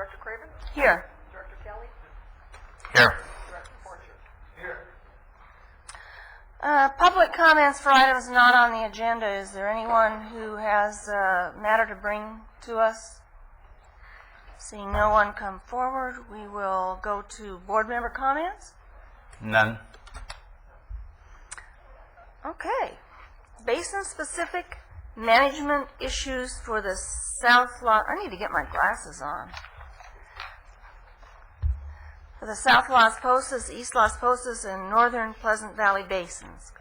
Director Craven? Here. Director Kelly? Here. Director Porcher? Here. Public comments for items not on the agenda. Is there anyone who has a matter to bring to us? Seeing no one come forward, we will go to board member comments. None. Okay. Basin-specific management issues for the South Los... I need to get my glasses on. For the South Las Posas, East Las Posas, and Northern Pleasant Valley Basins.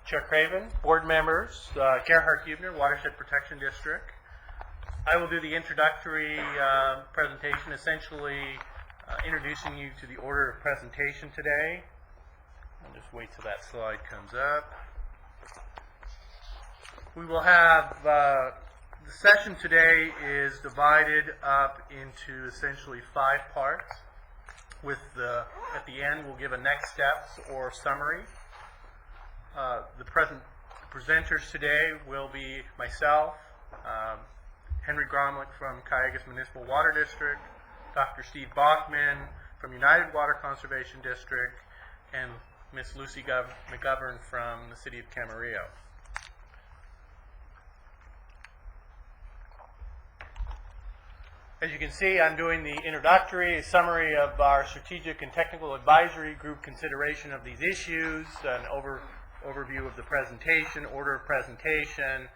Chair Craven, board members, Gerhard Hubner, Watershed Protection District. I will do the introductory presentation, essentially introducing you to the order of presentation today. I'll just wait till that slide comes up. We will have, the session today is divided up into essentially 5 parts. At the end, we'll give a next steps or summary. The presenters today will be myself, Henry Gromlich from Cayugas Municipal Water District, Dr. Steve Bachman from United Water Conservation District, and Miss Lucy McGovern from the City of Camarillo. As you can see, I'm doing the introductory summary of our strategic and technical advisory group consideration of these issues, an overview of the presentation, order of presentation.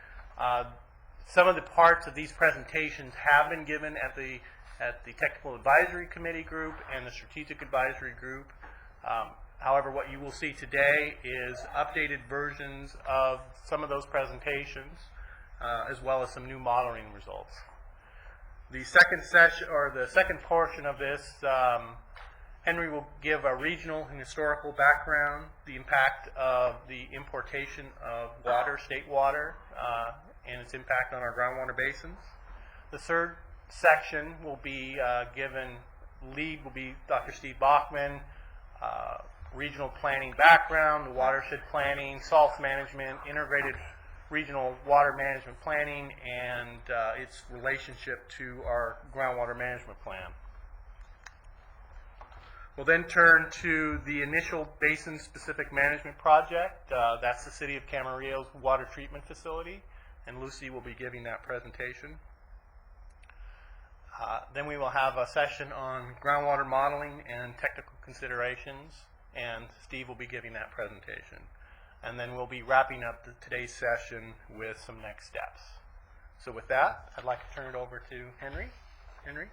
Some of the parts of these presentations have been given at the technical advisory committee group and the strategic advisory group. However, what you will see today is updated versions of some of those presentations, as well as some new modeling results. The second session, or the second portion of this, Henry will give a regional and historical background, the impact of the importation of water, state water, and its impact on our groundwater basins. The third section will be lead will be Dr. Steve Bachman, regional planning background, the watershed planning, salt management, integrated regional water management planning, and its relationship to our groundwater management plan. We'll then turn to the initial basin-specific management project. That's the City of Camarillo's water treatment facility, and Lucy will be giving that presentation. Then we will have a session on groundwater modeling and technical considerations, and Steve will be giving that presentation. And then we'll be wrapping up today's session with some next steps. So with that, I'd like to turn it over to Henry. Henry?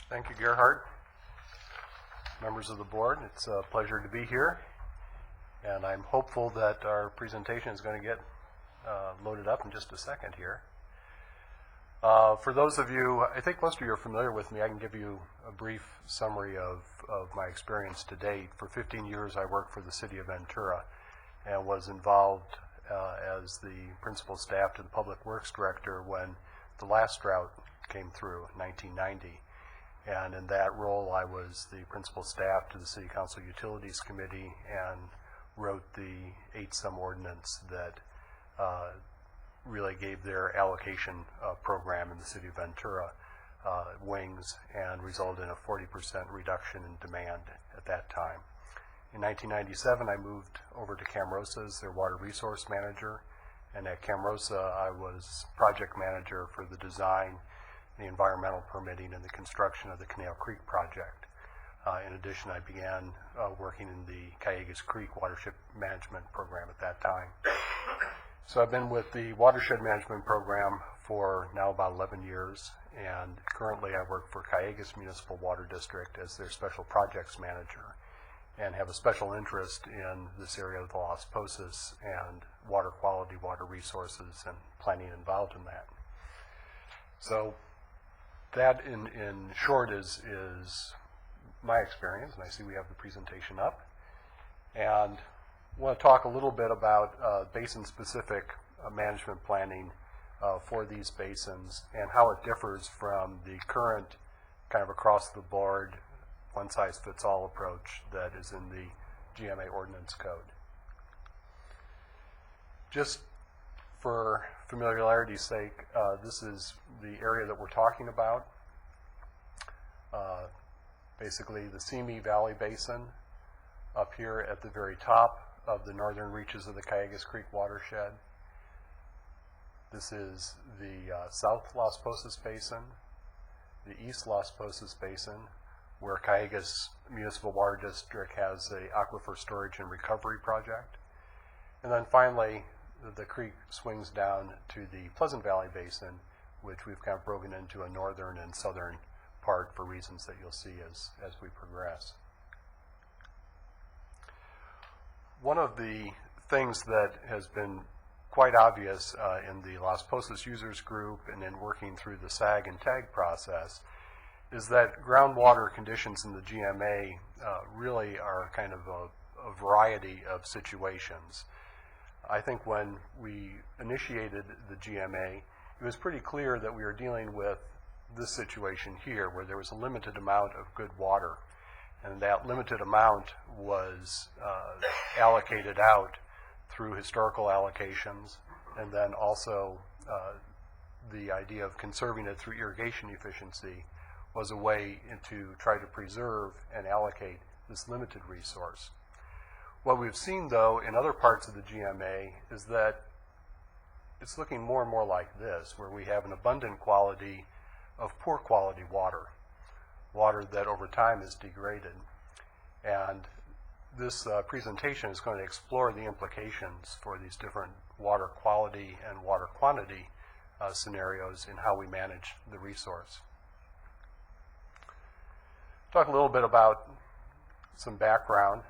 Thank you, Gerhard. Members of the board, it's a pleasure to be here. And I'm hopeful that our presentation is going to get loaded up in just a second here. For those of you, I think most of you are familiar with me. I can give you a brief summary of my experience to date. For 15 years, I worked for the City of Ventura and was involved as the principal staff to the Public Works Director when the last drought came through in 1990. And in that role, I was the principal staff to the City Council Utilities Committee and wrote the 8-some ordinance that really gave their allocation program in the City of Ventura wings and resulted in a 40% reduction in demand at that time. In 1997, I moved over to Camarosa as their water resource manager, and at Camarosa, I was project manager for the design, the environmental permitting, and the construction of the Canal Creek project. In addition, I began working in the Cayugas Creek watershed management program at that time. So I've been with the watershed management program for now about 11 years, and currently I work for Cayugas Municipal Water District as their special projects manager and have a special interest in this area of the Las Posas and water quality, water resources, and planning involved in that. So that in short is my experience, and I see we have the presentation up. And I want to talk a little bit about basin-specific management planning for these basins and how it differs from the current kind of across-the-board, one-size-fits-all approach that is in the GMA Ordinance Code. Just For familiarity's sake, this is the area that we're talking about. Basically, the Simi Valley Basin up here at the very top of the northern reaches of the Cayugas Creek watershed. This is the South Las Posas Basin, the East Las Posas Basin, where Cayugas Municipal Water District has a aquifer storage and recovery project. And then finally, the creek swings down to the Pleasant Valley Basin, which we've kind of broken into a northern and southern part for reasons that you'll see as we progress. One of the things that has been quite obvious in the Las Posas users group and in working through the SAG and TAG process is that groundwater conditions in the GMA really are kind of a variety of situations. I think when we initiated the GMA, it was pretty clear that we were dealing with this situation here, where there was a limited amount of good water. And that limited amount was allocated out through historical allocations, and then also the idea of conserving it through irrigation efficiency was a way to try to preserve and allocate this limited resource. What we've seen, though, in other parts of the GMA is that it's looking more and more like this, where we have an abundant quality of poor quality water, water that over time is degraded. And this presentation is going to explore the implications for these different water quality and water quantity scenarios in how we manage the resource. Talk a little bit about some background.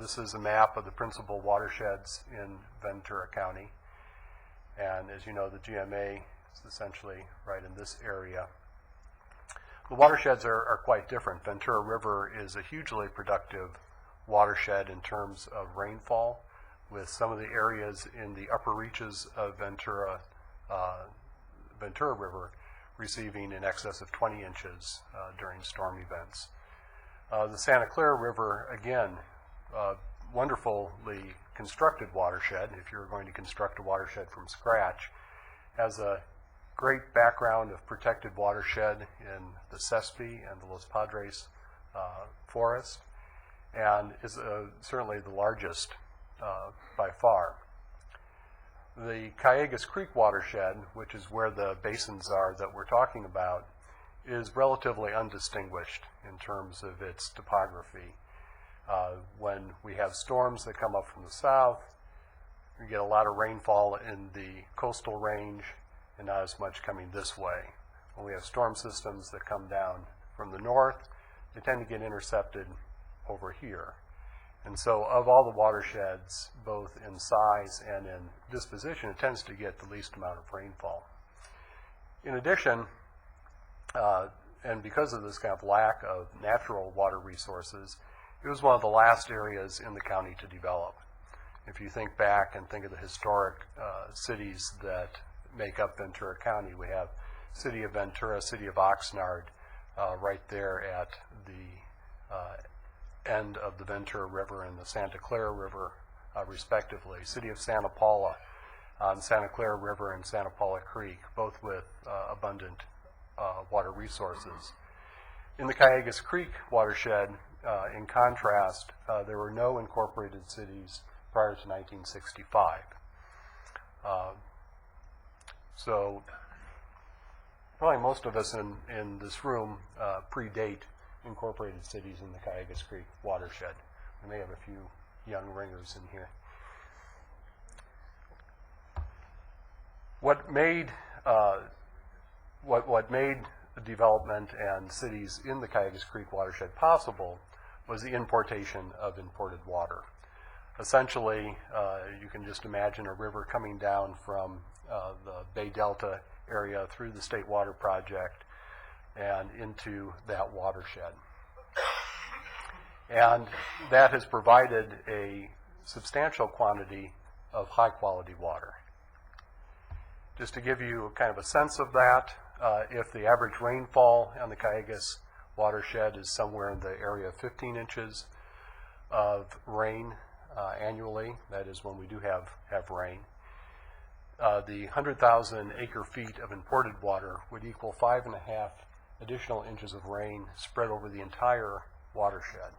This is a map of the principal watersheds in Ventura County. And as you know, the GMA is essentially right in this area. The watersheds are quite different. Ventura River is a hugely productive watershed in terms of rainfall, with some of the areas in the upper reaches of Ventura River receiving in excess of 20 inches during storm events. The Santa Clara River, again, wonderfully constructed watershed, if you're going to construct a watershed from scratch, has a great background of protected watershed in the Sespe and the Los Padres forest, and is certainly the largest by far. The Cayugas Creek watershed, which is where the basins are that we're talking about, is relatively undistinguished in terms of its topography. When we have storms that come up from the south, we get a lot of rainfall in the coastal range and not as much coming this way. When we have storm systems that come down from the north, they tend to get intercepted over here. And so of all the watersheds, both in size and in disposition, it tends to get the least amount of rainfall. In addition, and because of this kind of lack of natural water resources, it was one of the last areas in the county to develop. If you think back and think of the historic cities that make up Ventura County, we have City of Ventura, City of Oxnard, right there at the end of the Ventura River and the Santa Clara River, respectively. City of Santa Paula on Santa Clara River and Santa Paula Creek, both with abundant water resources. In the Cayugas Creek watershed, in contrast, there were no incorporated cities prior to 1965. So probably most of us in this room predate incorporated cities in the Cayugas Creek watershed. We may have a few young ringers in here. What made development and cities in the Cayugas Creek watershed possible was the importation of imported water. Essentially, you can just imagine a river coming down from the Bay Delta area through the State Water Project and into that watershed. And that has provided a substantial quantity of high-quality water. Just to give you kind of a sense of that, if the average rainfall on the Cayugas watershed is somewhere in the area of 15 inches of rain annually, that is when we do have rain, the 100,000 acre feet of imported water would equal 5.5 additional inches of rain spread over the entire watershed.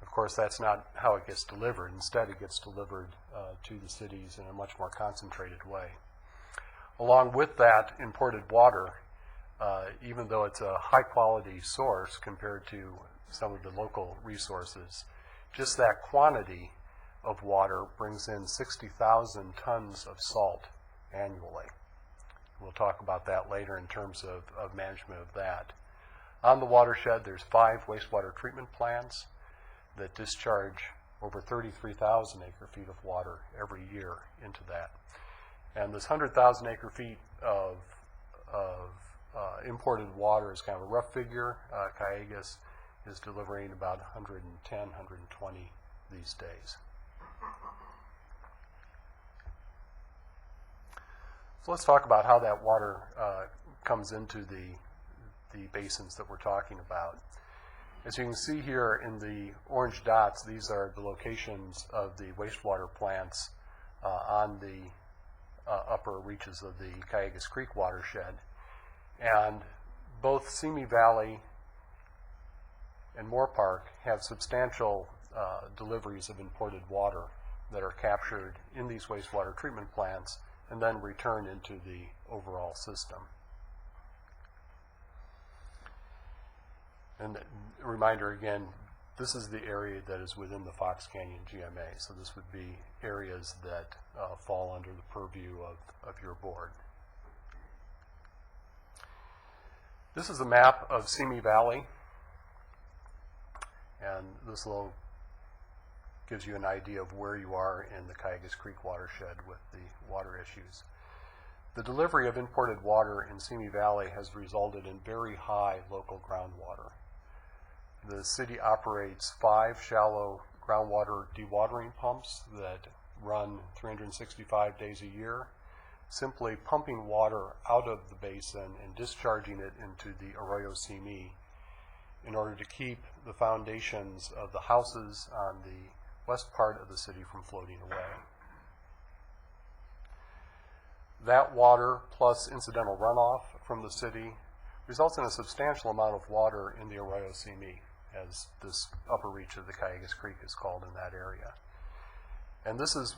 Of course, that's not how it gets delivered. Instead, it gets delivered to the cities in a much more concentrated way. Along with that imported water, even though it's a high-quality source compared to some of the local resources, just that quantity of water brings in 60,000 tons of salt annually. We'll talk about that later in terms of management of that. On the watershed, there's 5 wastewater treatment plants that discharge over 33,000 acre feet of water every year into that. And this 100,000 acre feet of imported water is kind of a rough figure. Cayugas is delivering about 110, 120 these days. So let's talk about how that water comes into the basins that we're talking about. As you can see here in the orange dots, these are the locations of the wastewater plants on the upper reaches of the Cayugas Creek watershed. And both Simi Valley and Moore Park have substantial deliveries of imported water that are captured in these wastewater treatment plants and then returned into the overall system. And a reminder again, this is the area that is within the Fox Canyon GMA, so this would be areas that fall under the purview of your board. This is a map of Simi Valley, and this little gives you an idea of where you are in the Cayugas Creek watershed with the water issues. The delivery of imported water in Simi Valley has resulted in very high local groundwater. The city operates 5 shallow groundwater dewatering pumps that run 365 days a year, simply pumping water out of the basin and discharging it into the Arroyo Simi in order to keep the foundations of the houses on the west part of the city from floating away. That water plus incidental runoff from the city results in a substantial amount of water in the Arroyo Simi, as this upper reach of the Cayugas Creek is called in that area. And this is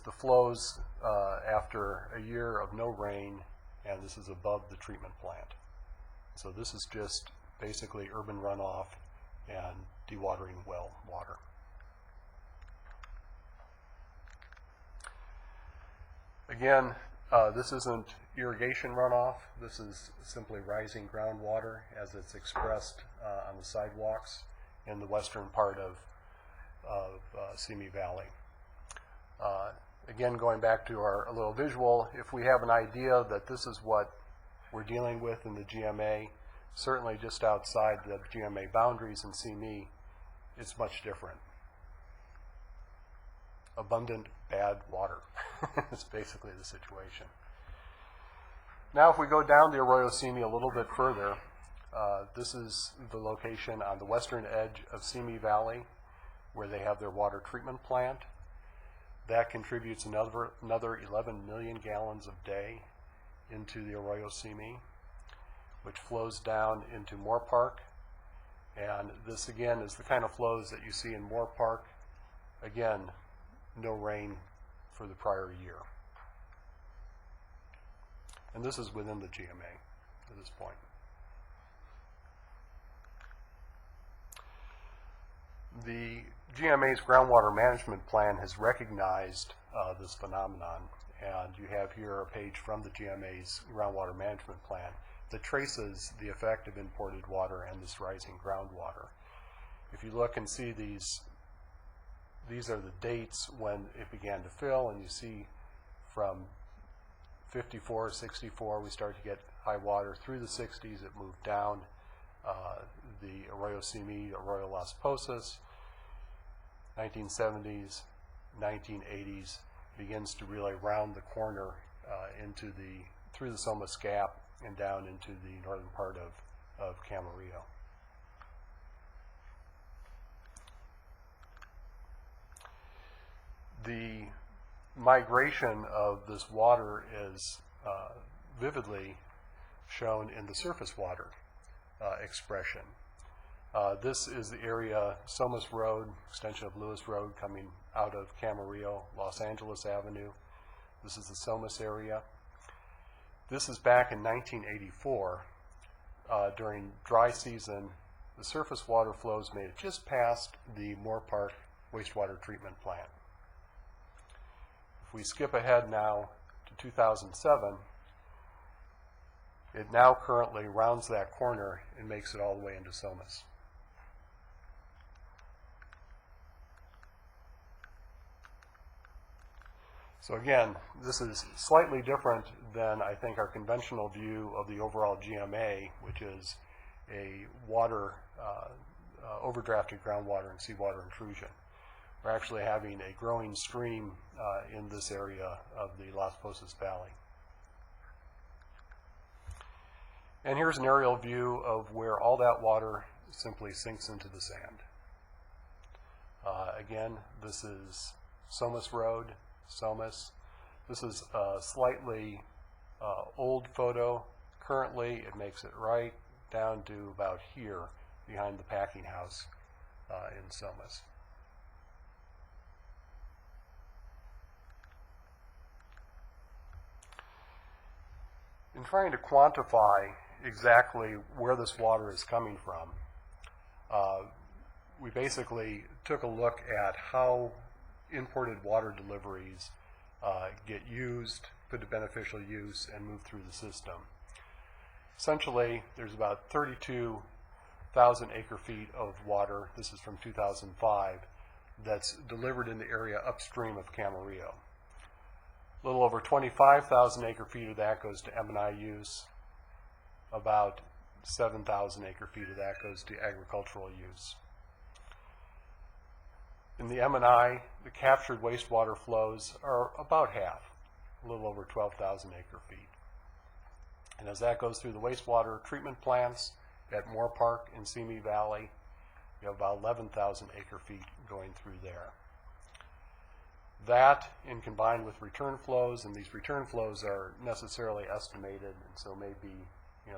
the flows after a year of no rain, and this is above the treatment plant. So this is just basically urban runoff and dewatering well water. Again, this isn't irrigation runoff. This is simply rising groundwater as it's expressed on the sidewalks in the western part of Simi Valley. Again, going back to a little visual, if we have an idea that this is what we're dealing with in the GMA, certainly just outside the GMA boundaries in Simi, it's much different. Abundant bad water. It's basically the situation. Now if we go down the Arroyo Simi a little bit further, this is the location on the western edge of Simi Valley where they have their water treatment plant. That contributes another 11 million gallons a day into the Arroyo Simi, which flows down into Moore Park. And this again is the kind of flows that you see in Moore Park. Again, no rain for the prior year. And this is within the GMA at this point. The GMA's groundwater management plan has recognized this phenomenon, and you have here a page from the GMA's groundwater management plan that traces the effect of imported water and this rising groundwater. If you look and see these are the dates when it began to fill, and you see from 54, 64, we start to get high water. Through the 60s, it moved down the Arroyo Simi, Arroyo Las Posas. 1970s, 1980s, begins to really round the corner through the Somas Gap and down into the northern part of Camarillo. The migration of this water is vividly shown in the surface water expression. This is the area, Somas Road, extension of Lewis Road coming out of Camarillo, Los Angeles Avenue. This is the Somas area. This is back in 1984. During dry season, the surface water flows made it just past the Moore Park wastewater treatment plant. If we skip ahead now to 2007, it now currently rounds that corner and makes it all the way into Somas. So again, this is slightly different than I think our conventional view of the overall GMA, which is a water, overdrafted groundwater and seawater intrusion. We're actually having a growing stream in this area of the Las Posas Valley. And here's an aerial view of where all that water simply sinks into the sand. Again, this is Somas Road, Somas. This is a slightly old photo. Currently, it makes it right down to about here behind the packing house in Somas. In trying to quantify exactly where this water is coming from, we basically took a look at how imported water deliveries get used, put to beneficial use, and move through the system. Essentially, there's about 32,000 acre-feet of water, this is from 2005, that's delivered in the area upstream of Camarillo. A little over 25,000 acre-feet of that goes to M&I use. About 7,000 acre-feet of that goes to agricultural use. In the M&I, the captured wastewater flows are about half, a little over 12,000 acre-feet. And as that goes through the wastewater treatment plants at Moore Park in Simi Valley, you have about 11,000 acre-feet going through there. That, in combined with return flows, and these return flows are necessarily estimated, and so may be,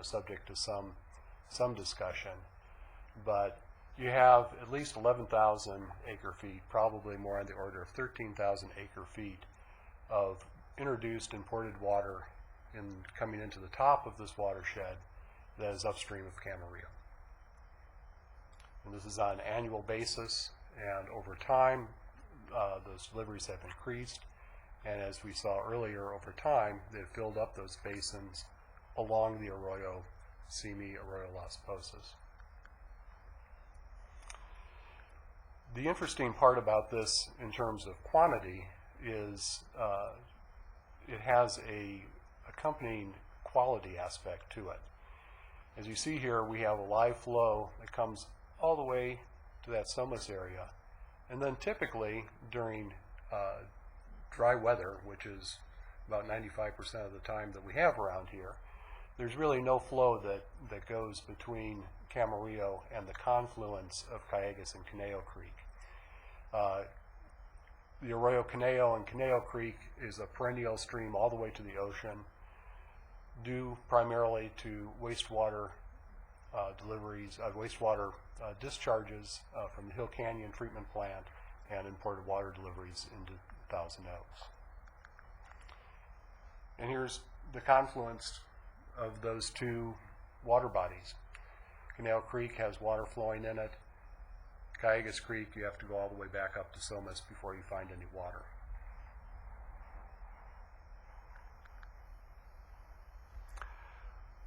subject to some discussion. But you have at least 11,000 acre-feet, probably more on the order of 13,000 acre-feet of introduced imported water coming into the top of this watershed that is upstream of Camarillo. And this is on an annual basis, and over time, those deliveries have increased, and as we saw earlier, over time, they've filled up those basins along the Arroyo Simi, Arroyo Las Posas. The interesting part about this in terms of quantity is it has a accompanying quality aspect to it. As you see here, we have a live flow that comes all the way to that Somas area, and then typically during dry weather, which is about 95% of the time that we have around here, there's really no flow that goes between Camarillo and the confluence of Calleguas and Conejo Creek. The Arroyo Conejo and Conejo Creek is a perennial stream all the way to the ocean, due primarily to wastewater deliveries, wastewater discharges from the Hill Canyon treatment plant and imported water deliveries into Thousand Oaks. And here's the confluence of those two water bodies. Conejo Creek has water flowing in it. Calleguas Creek, you have to go all the way back up to Somas before you find any water.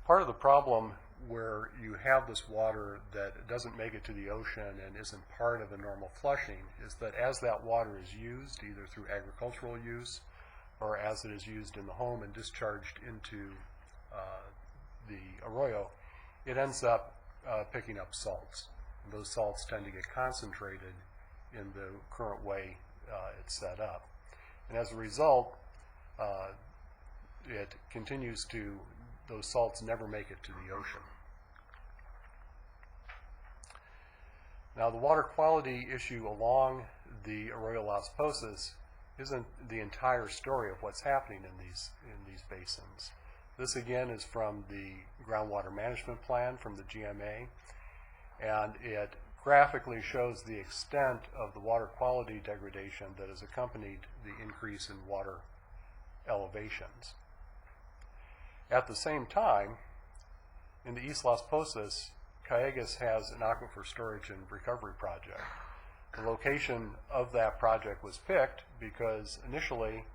Part of the problem where you have this water that doesn't make it to the ocean and isn't part of a normal flushing is that as that water is used, either through agricultural use or as it is used in the home and discharged into the arroyo, it ends up picking up salts. And those salts tend to get concentrated in the current way it's set up. And as a result, it continues to, those salts never make it to the ocean. Now the water quality issue along the Arroyo Las Posas isn't the entire story of what's happening in these basins. This again is from the groundwater management plan from the GMA, and it graphically shows the extent of the water quality degradation that has accompanied the increase in water elevations. At the same time, in the East Las Posas, Callegas has an aquifer storage and recovery project. The location of that project was picked because initially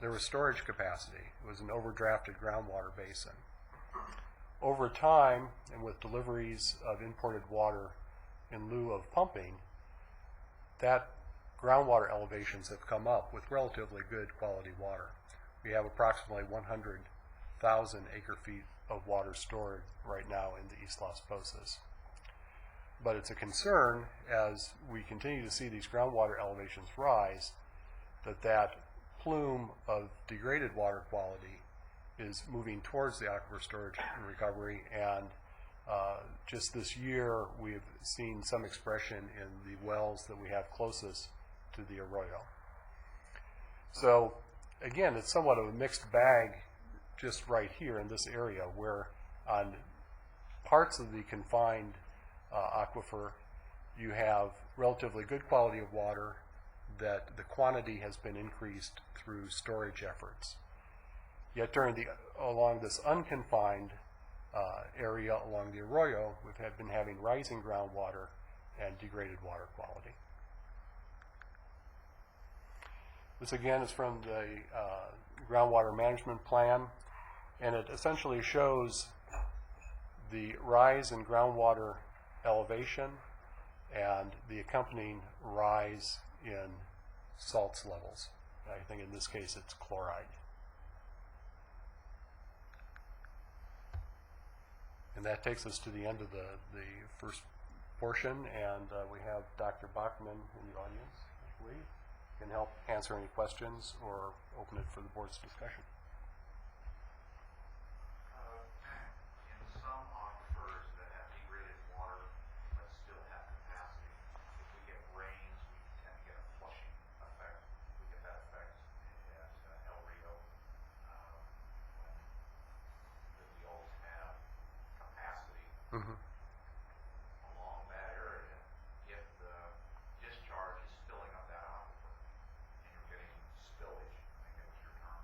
there was storage capacity. It was an overdrafted groundwater basin. Over time, and with deliveries of imported water in lieu of pumping, that groundwater elevations have come up with relatively good quality water. We have approximately 100,000 acre-feet of water stored right now in the East Las Posas. But it's a concern as we continue to see these groundwater elevations rise that plume of degraded water quality is moving towards the aquifer storage and recovery, and just this year we've seen some expression in the wells that we have closest to the arroyo. So again, it's somewhat of a mixed bag just right here in this area, where on parts of the confined aquifer you have relatively good quality of water, that the quantity has been increased through storage efforts. Yet along this unconfined area along the arroyo, we've been having rising groundwater and degraded water quality. This again is from the groundwater management plan, and it essentially shows the rise in groundwater elevation and the accompanying rise in salts levels. I think in this case it's chloride. And that takes us to the end of the first portion, and we have Dr. Bachman in the audience, I believe, can help answer any questions or open it for the board's discussion. In some aquifers that have degraded water but still have capacity, if we get rains, we tend to get a flushing effect. We get that effect at El Rio when we always have capacity. Mm-hmm. Along that area, if the discharge is filling up that aquifer and you're getting spillage, I think that was your term,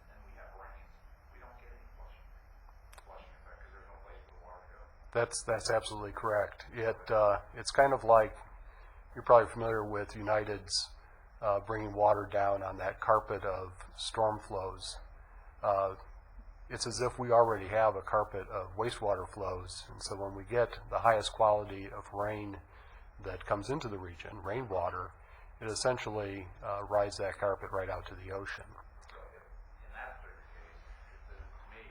and then we have rains, we don't get any flushing effect because there's no place for the water to go. That's absolutely correct. It's kind of like, you're probably familiar with United's bringing water down on that carpet of storm flows. It's as if we already have a carpet of wastewater flows, and so when we get the highest quality of rain that comes into the region, rainwater, it essentially rides that carpet right out to the ocean. So in that particular case, to me,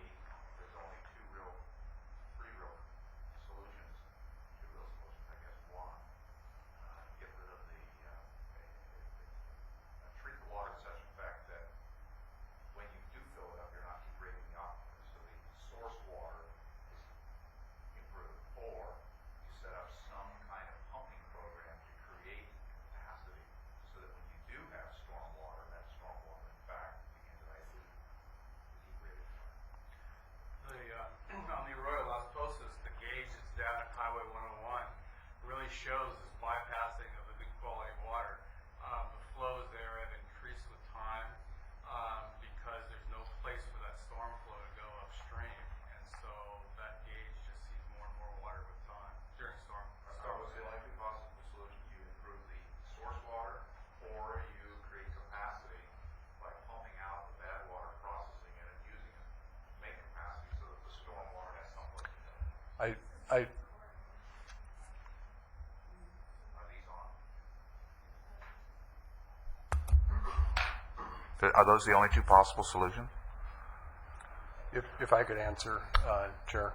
there's only three real solutions. I guess. One, get rid of treat the water in such effect that when you do fill it up, you're not degrading the aquifer, so the source water is improved. Or you set up some kind of pumping program to create capacity so that when you do have storm water, that storm water in fact begins to dilute the degraded water. On the Arroyo Las Posas, the gauge that's down at Highway 101 really shows this bypassing of the good quality water. The flows there have increased with time because there's no place for that storm flow to go upstream, and so that gauge just sees more and more water with time during storm. What's the likely possible solution? You improve the source water, or you create capacity by pumping out the bad water, processing it, and using it to make capacity so that the storm water has someplace to go. Are these on? Are those the only two possible solutions? If I could answer, Chair.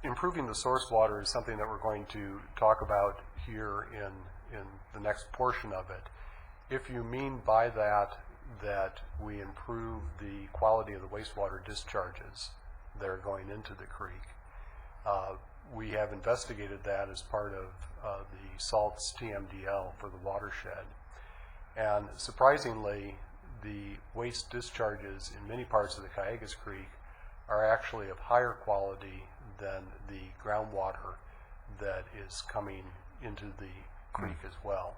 Improving the source water is something that we're going to talk about here in the next portion of it. If you mean by that we improve the quality of the wastewater discharges that are going into the creek, we have investigated that as part of the SALT's TMDL for the watershed. And surprisingly, the waste discharges in many parts of the Cayugas Creek are actually of higher quality than the groundwater that is coming into the creek as well.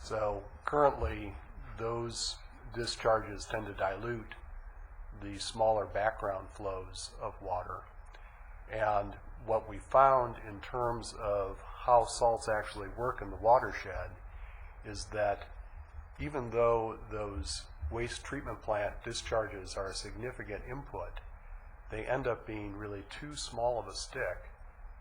So currently, those discharges tend to dilute the smaller background flows of water. And what we found in terms of how salts actually work in the watershed is that even though those waste treatment plant discharges are a significant input, they end up being really too small of a stick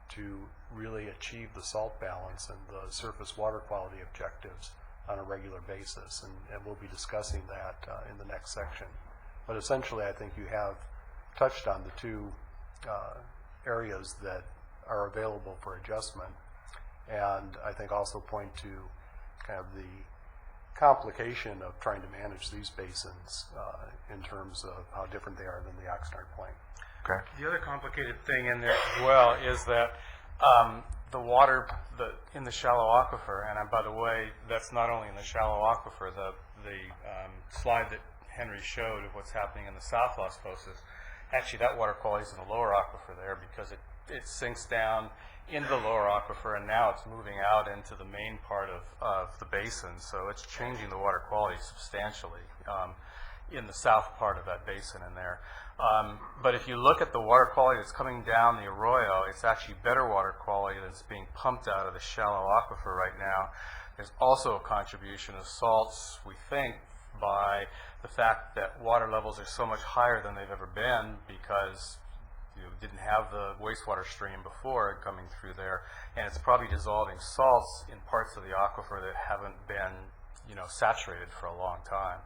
to really achieve the salt balance and the surface water quality objectives on a regular basis. And we'll be discussing that in the next section. But essentially, I think you have touched on the two areas that are available for adjustment, and I think also point to kind of the complication of trying to manage these basins in terms of how different they are than the Oxnard Plain. Okay. The other complicated thing in there as well is that the water in the shallow aquifer, and by the way, that's not only in the shallow aquifer, the slide that Henry showed of what's happening in the South Las Posas, actually that water quality is in the lower aquifer there because it sinks down into the lower aquifer, and now it's moving out into the main part of the basin, so it's changing the water quality substantially in the south part of that basin in there. But if you look at the water quality that's coming down the arroyo, it's actually better water quality that's being pumped out of the shallow aquifer right now. There's also a contribution of salts, we think, by the fact that water levels are so much higher than they've ever been because you didn't have the wastewater stream before coming through there, and it's probably dissolving salts in parts of the aquifer that haven't been, saturated for a long time.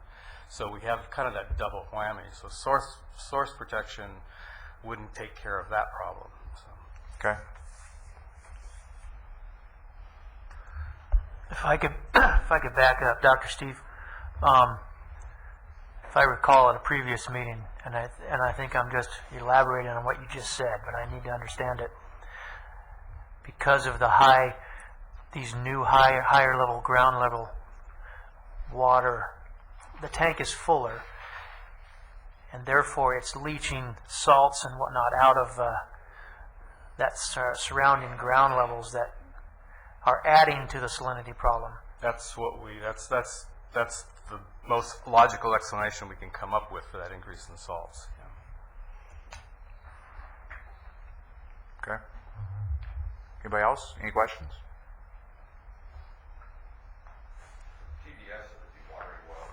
So we have kind of that double whammy. So source protection wouldn't take care of that problem. So. Okay. If I could back up, Dr. Steve, if I recall at a previous meeting, and I think I'm just elaborating on what you just said, but I need to understand it. Because of these new higher level ground level water, the tank is fuller, and therefore it's leaching salts and whatnot out of that surrounding ground levels that are adding to the salinity problem. That's the most logical explanation we can come up with for that increase in salts. Okay. Anybody else? Any questions? TDS of the dewatering well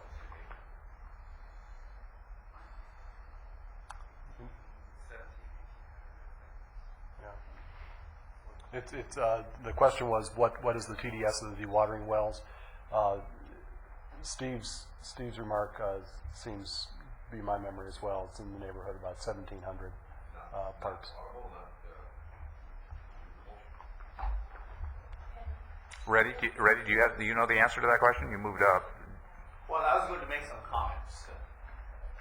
The question was, what is the TDS of the dewatering wells? Steve's remark seems to be my memory as well. It's in the neighborhood of about 1,700 parts. Ready? Do you know the answer to that question? You moved up. Well, I was going to make some comments.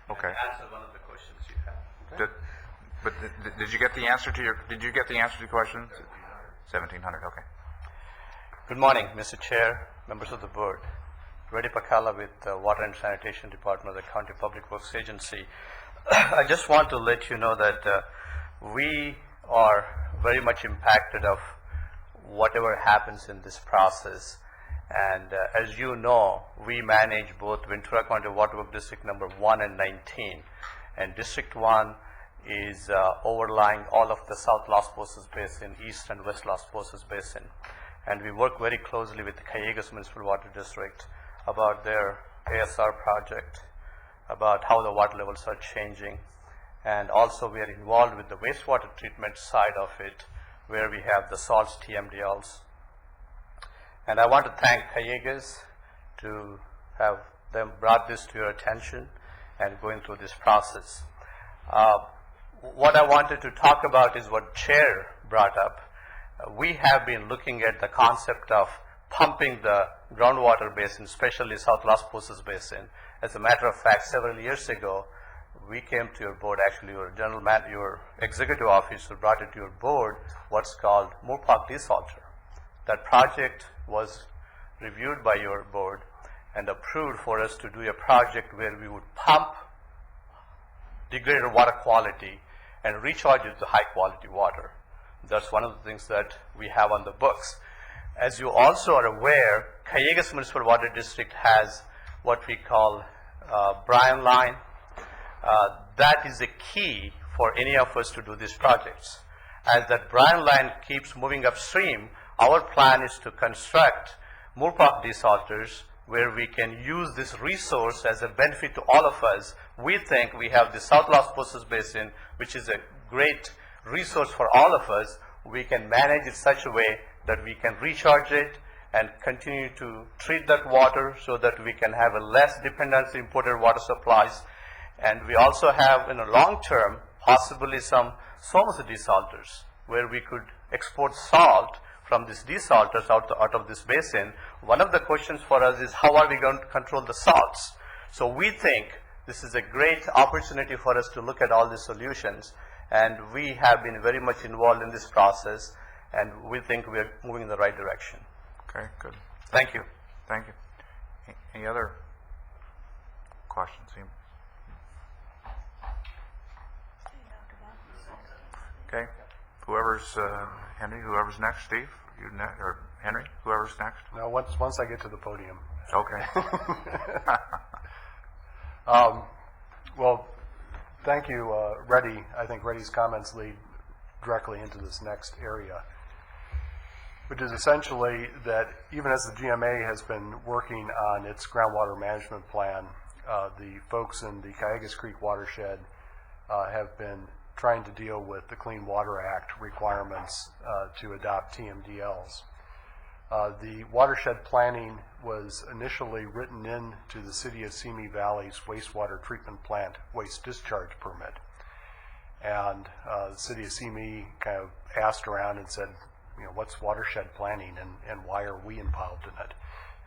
Okay. Answer one of the questions you have. Did you get the answer to your? Did you get the answer to your question? 1,700. Okay. Good morning, Mr. Chair, members of the board. Reddy Pakala with the Water and Sanitation Department of the County Public Works Agency. I just want to let you know that we are very much impacted of whatever happens in this process. And as you know, we manage both Ventura County Water Works District number 1 and 19. And District 1 is overlying all of the South Las Posas Basin, East and West Las Posas Basin. And we work very closely with the Cayugas Municipal Water District about their ASR project, about how the water levels are changing. And also we are involved with the wastewater treatment side of it, where we have the salts TMDLs. And I want to thank Cayugas to have them brought this to your attention and going through this process. What I wanted to talk about is what Chair brought up. We have been looking at the concept of pumping the groundwater basin, especially South Las Posas Basin. As a matter of fact, several years ago, we came to your board, actually your executive officer brought it to your board, what's called Moore Park Desalter. That project was reviewed by your board, and approved for us to do a project where we would pump degraded water quality and recharge it to high quality water. That's one of the things that we have on the books. As you also are aware, Cayugas Municipal Water District has what we call brine line. That is the key for any of us to do these projects. As that brine line keeps moving upstream, our plan is to construct Moorpark desalters where we can use this resource as a benefit to all of us. We think we have the South Las Posas Basin, which is a great resource for all of us. We can manage it such a way that we can recharge it and continue to treat that water so that we can have a less dependence on imported water supplies. And we also have, in the long term, possibly some Somos desalters where we could export salt from these desalters out of this basin. One of the questions for us is how are we going to control the salts? So we think this is a great opportunity for us to look at all these solutions, and we have been very much involved in this process, and we think we are moving in the right direction. Okay, good. Thank you. Thank you. Any other questions? Okay. Whoever's Henry, whoever's next, Steve, you or Henry, whoever's next. Now, once I get to the podium. Okay. Well, thank you, Reddy. I think Reddy's comments lead directly into this next area, which is essentially that even as the GMA has been working on its groundwater management plan, the folks in the Cayugas Creek watershed have been trying to deal with the Clean Water Act requirements to adopt TMDLs. The watershed planning was initially written into the City of Simi Valley's wastewater treatment plant waste discharge permit. And the City of Simi kind of asked around and said, you know, what's watershed planning and why are we involved in it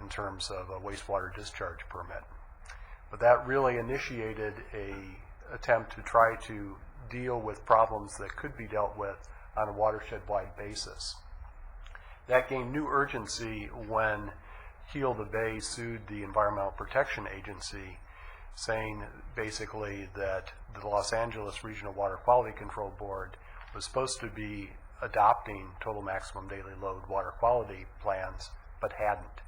in terms of a wastewater discharge permit? But that really initiated an attempt to try to deal with problems that could be dealt with on a watershed-wide basis. That gained new urgency when Heal the Bay sued the Environmental Protection Agency, saying basically that the Los Angeles Regional Water Quality Control Board was supposed to be adopting total maximum daily load water quality plans, but hadn't.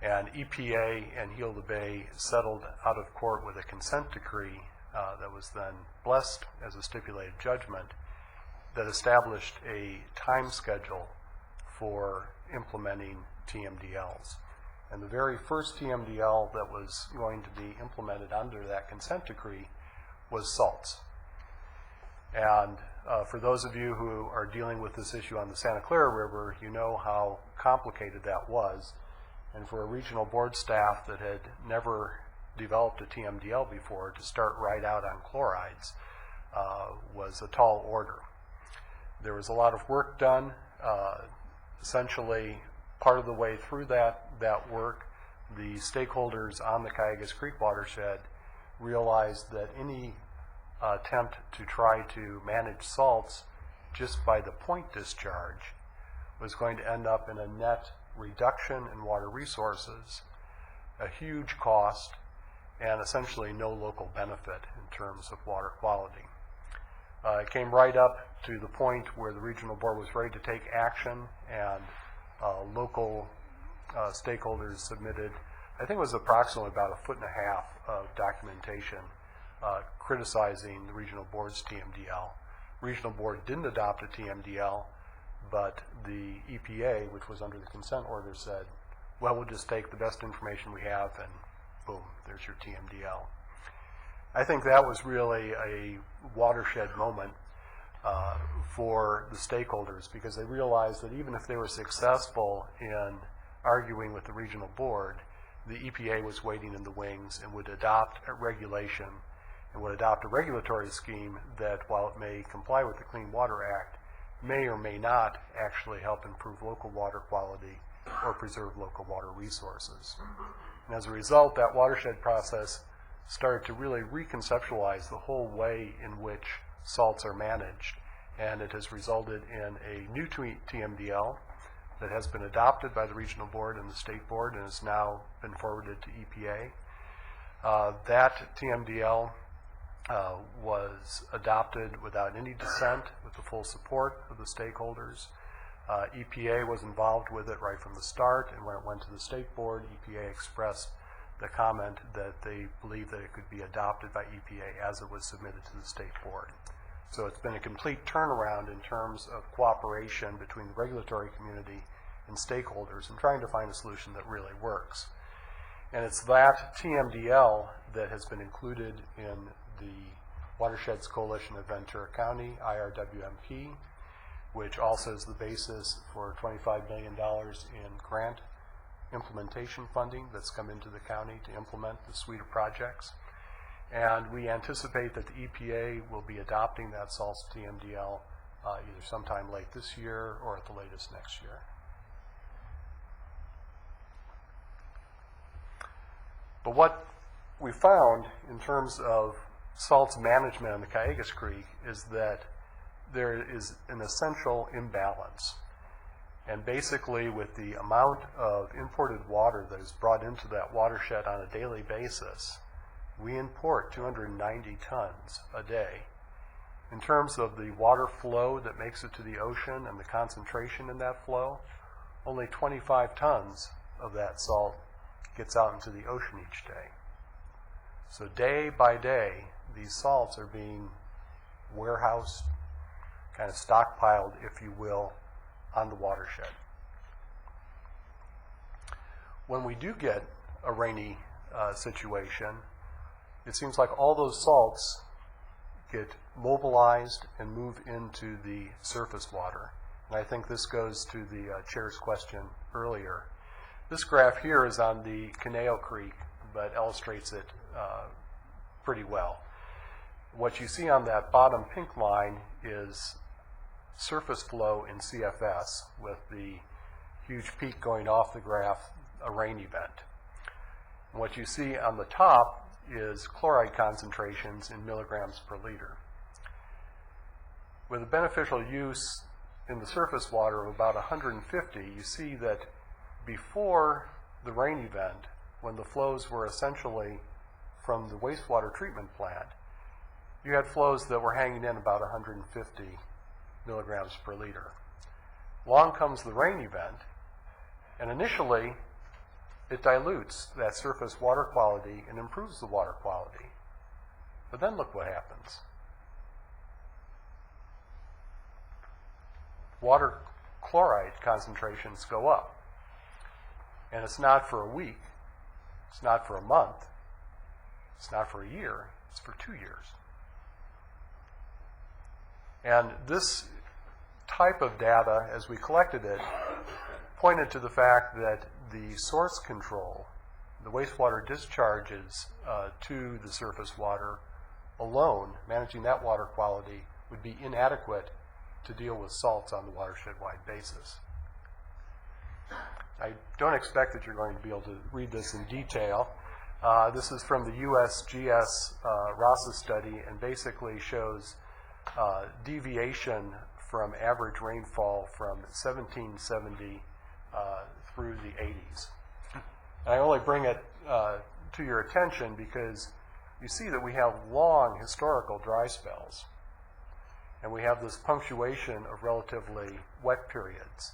And EPA and Heal the Bay settled out of court with a consent decree that was then blessed as a stipulated judgment that established a time schedule for implementing TMDLs. And the very first TMDL that was going to be implemented under that consent decree was salts. And for those of you who are dealing with this issue on the Santa Clara River, you know how complicated that was. And for a regional board staff that had never developed a TMDL before, to start right out on chlorides was a tall order. There was a lot of work done. Essentially, part of the way through that work, the stakeholders on the Cayugas Creek watershed realized that any attempt to try to manage salts just by the point discharge was going to end up in a net reduction in water resources, a huge cost, and essentially no local benefit in terms of water quality. It came right up to the point where the regional board was ready to take action, and local stakeholders submitted, I think it was approximately about 1.5 feet of documentation criticizing the regional board's TMDL. Regional board didn't adopt a TMDL, but the EPA, which was under the consent order, said, well, we'll just take the best information we have and boom, there's your TMDL. I think that was really a watershed moment for the stakeholders, because they realized that even if they were successful in arguing with the regional board, the EPA was waiting in the wings and would adopt a regulation and would adopt a regulatory scheme that, while it may comply with the Clean Water Act, may or may not actually help improve local water quality or preserve local water resources. And as a result, that watershed process started to really reconceptualize the whole way in which salts are managed, and it has resulted in a new TMDL, that has been adopted by the regional board and the state board and has now been forwarded to EPA. That TMDL was adopted without any dissent, with the full support of the stakeholders. EPA was involved with it right from the start, and when it went to the state board, EPA expressed the comment that they believe that it could be adopted by EPA as it was submitted to the state board. So it's been a complete turnaround in terms of cooperation between the regulatory community and stakeholders in trying to find a solution that really works. And it's that TMDL that has been included in the Watersheds Coalition of Ventura County, IRWMP, which also is the basis for $25 million in grant implementation funding that's come into the county to implement the suite of projects. And we anticipate that the EPA will be adopting that SALT TMDL either sometime late this year or at the latest next year. But what we found in terms of salts management in the Cayugas Creek is that there is an essential imbalance. And basically, with the amount of imported water that is brought into that watershed on a daily basis, we import 290 tons a day. In terms of the water flow that makes it to the ocean and the concentration in that flow, only 25 tons of that salt gets out into the ocean each day. So day by day, these salts are being warehoused, kind of stockpiled, if you will, on the watershed. When we do get a rainy situation, it seems like all those salts get mobilized and move into the surface water. And I think this goes to the chair's question earlier. This graph here is on the Caneo Creek, but illustrates it pretty well. What you see on that bottom pink line is surface flow in CFS, with the huge peak going off the graph, a rain event. And what you see on the top is chloride concentrations in milligrams per liter. With a beneficial use in the surface water of about 150, you see that before the rain event, when the flows were essentially from the wastewater treatment plant, you had flows that were hanging in about 150 milligrams per liter. Along comes the rain event, and initially it dilutes that surface water quality and improves the water quality. But then look what happens. Water chloride concentrations go up. And it's not for a week, it's not for a month, it's not for a year, it's for 2 years. And this type of data, as we collected it, pointed to the fact that the source control, the wastewater discharges to the surface water alone, managing that water quality, would be inadequate to deal with salts on the watershed-wide basis. I don't expect that you're going to be able to read this in detail. This is from the USGS RASA study, and basically shows deviation from average rainfall from 1770 through the 80s. And I only bring it to your attention because you see that we have long historical dry spells, and we have this punctuation of relatively wet periods.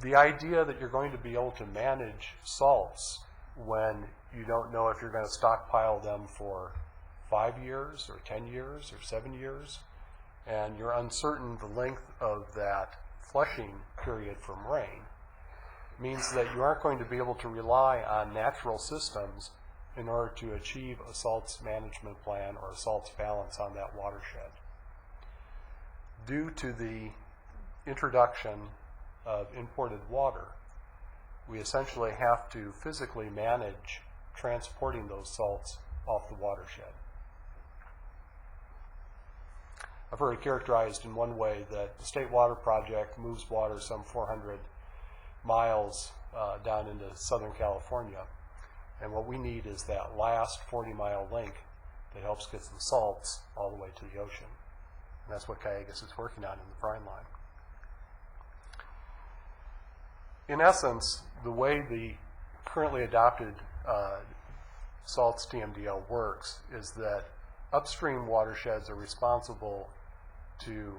The idea that you're going to be able to manage salts when you don't know if you're going to stockpile them for 5 years or 10 years or 7 years, and you're uncertain the length of that flushing period from rain, means that you aren't going to be able to rely on natural systems in order to achieve a salts management plan or a salts balance on that watershed. Due to the introduction of imported water, we essentially have to physically manage transporting those salts off the watershed. I've heard it characterized in one way that the State Water Project moves water some 400 miles down into Southern California, and what we need is that last 40-mile link that helps get the salts all the way to the ocean. And that's what Cayugas is working on in the Brine Line. in essence, the way the currently adopted salts TMDL works is that upstream watersheds are responsible to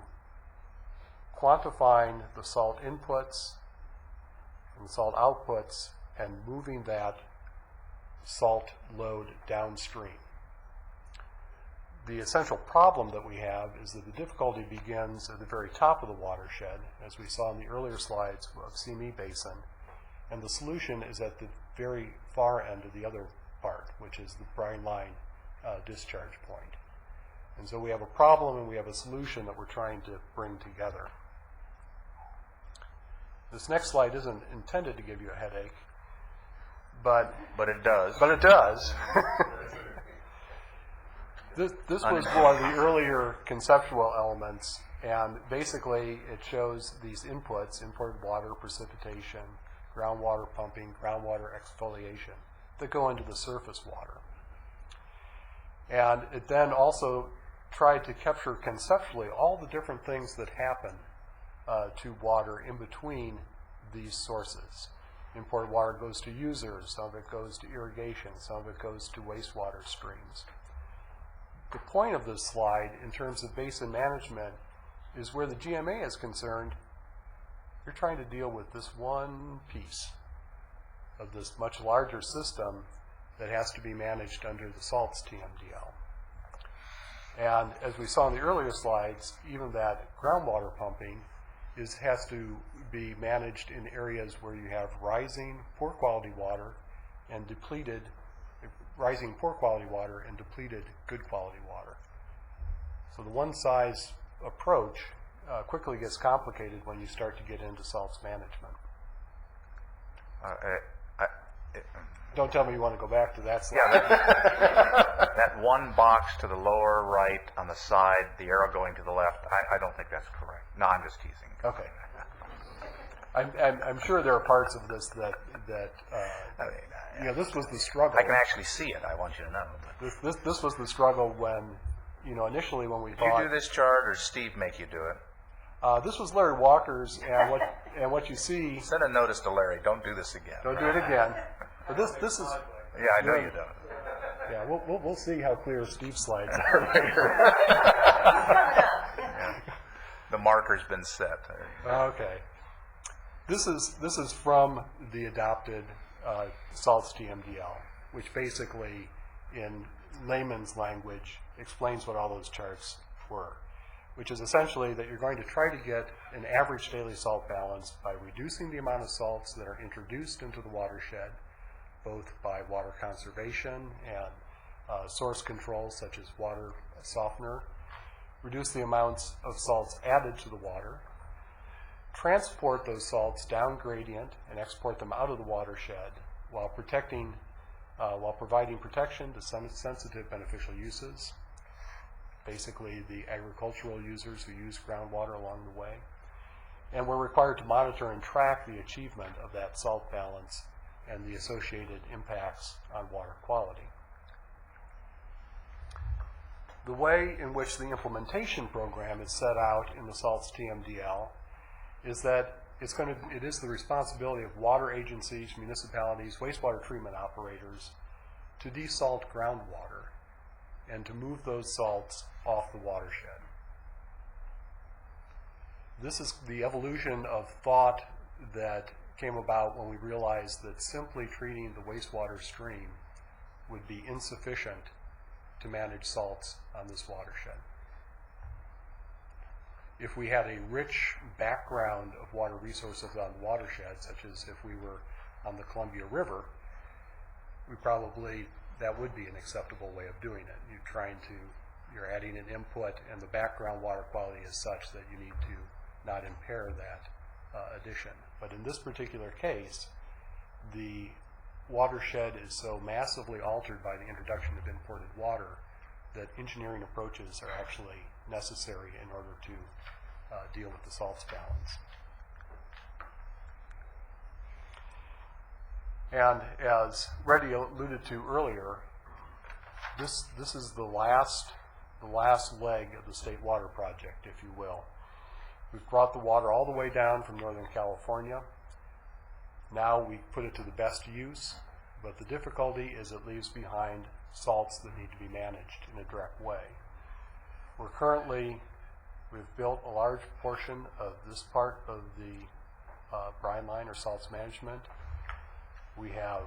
quantifying the salt inputs and salt outputs and moving that salt load downstream. The essential problem that we have is that the difficulty begins at the very top of the watershed, as we saw in the earlier slides of CME Basin, and the solution is at the very far end of the other part, which is the brine line discharge point. And so we have a problem and we have a solution that we're trying to bring together. This next slide isn't intended to give you a headache, but it does. But it does. This was one of the earlier conceptual elements, and basically it shows these inputs: imported water, precipitation, groundwater pumping, groundwater exfoliation, that go into the surface water. And it then also tried to capture conceptually all the different things that happen to water in between these sources. Imported water goes to users, some of it goes to irrigation, some of it goes to wastewater streams. The point of this slide, in terms of basin management, is where the GMA is concerned, you're trying to deal with this one piece of this much larger system that has to be managed under the salts TMDL. And as we saw in the earlier slides, even that groundwater pumping has to be managed in areas where you have rising poor quality water and depleted good quality water. So the one size approach quickly gets complicated when you start to get into salts management. Don't tell me you want to go back to that slide. Yeah, that one box to the lower right on the side, the arrow going to the left, I don't think that's correct. No, I'm just teasing. Okay. I'm sure there are parts of this that this was the struggle. I can actually see it, I want you to know. But This was the struggle when, initially when we did thought... you do this chart, or Steve make you do it? This was Larry Walker's, and what you see... Send a notice to Larry, don't do this again. Don't do it again. But this is... Yeah, I know you don't. Yeah, we'll see how clear Steve's slides are later. Yeah. The marker's been set. Okay. This is from the adopted salts TMDL, which basically, in layman's language, explains what all those charts were, which is essentially that you're going to try to get an average daily salt balance by reducing the amount of salts that are introduced into the watershed, both by water conservation and source controls such as water softener, reduce the amounts of salts added to the water, transport those salts down gradient and export them out of the watershed while providing protection to some sensitive beneficial uses, basically the agricultural users who use groundwater along the way. And we're required to monitor and track the achievement of that salt balance and the associated impacts on water quality. The way in which the implementation program is set out in the salts TMDL is that it is the responsibility of water agencies, municipalities, wastewater treatment operators to desalt groundwater and to move those salts off the watershed. This is the evolution of thought that came about when we realized that simply treating the wastewater stream would be insufficient to manage salts on this watershed. If we had a rich background of water resources on the watershed, such as if we were on the Columbia River, that would be an acceptable way of doing it. You're adding an input, and the background water quality is such that you need to not impair that addition. But in this particular case, the watershed is so massively altered by the introduction of imported water that engineering approaches are actually necessary in order to deal with the salts balance. And as Reddy alluded to earlier, this is the last leg of the state water project, if you will. We've brought the water all the way down from Northern California. Now we put it to the best use, but the difficulty is it leaves behind salts that need to be managed in a direct way. We've built a large portion of this part of the brine line or salts management. We have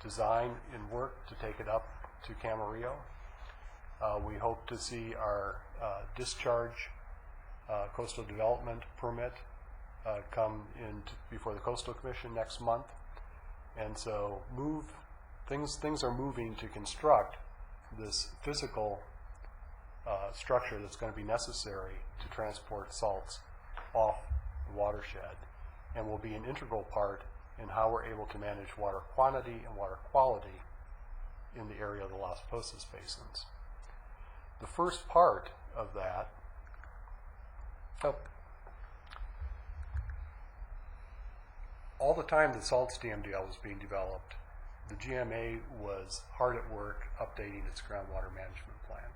design and work to take it up to Camarillo. We hope to see our discharge coastal development permit come in before the Coastal Commission next month. And so things are moving to construct this physical structure that's going to be necessary to transport salts off the watershed, and will be an integral part in how we're able to manage water quantity and water quality in the area of the Las Posas basins. The first part of that, all the time that salts DMDL was being developed, the GMA was hard at work updating its groundwater management plan.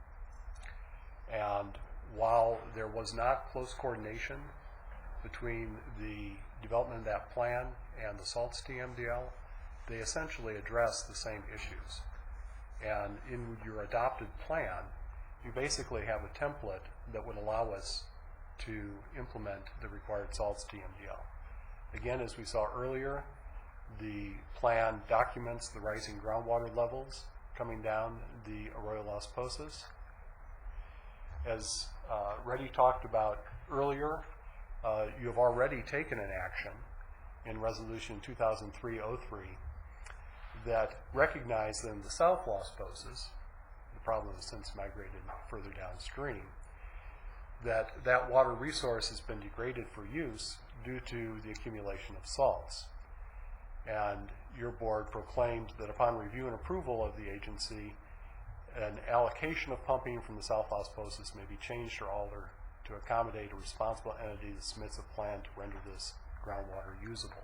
And while there was not close coordination between the development of that plan and the salts DMDL, they essentially address the same issues. And in your adopted plan, you basically have a template that would allow us to implement the required salts DMDL. Again, as we saw earlier, the plan documents the rising groundwater levels coming down the Arroyo Las Posas. As Reddy talked about earlier, you have already taken an action in Resolution 2003-03 that recognized that in the South Las Posas, the problem has since migrated further downstream, that water resource has been degraded for use due to the accumulation of salts. And your board proclaimed that upon review and approval of the agency, an allocation of pumping from the South Las Posas may be changed or altered to accommodate a responsible entity that submits a plan to render this groundwater usable.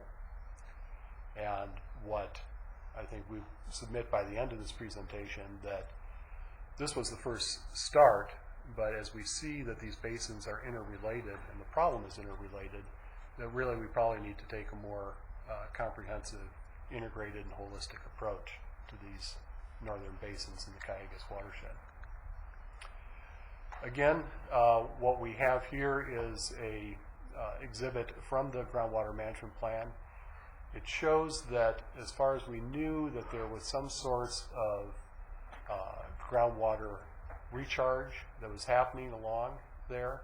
And what I think we submit by the end of this presentation, that this was the first start, but as we see that these basins are interrelated and the problem is interrelated, that really we probably need to take a more comprehensive, integrated, and holistic approach to these northern basins in the Cayugas watershed. Again, what we have here is a exhibit from the groundwater management plan. It shows that as far as we knew that there was some source of groundwater recharge that was happening along there.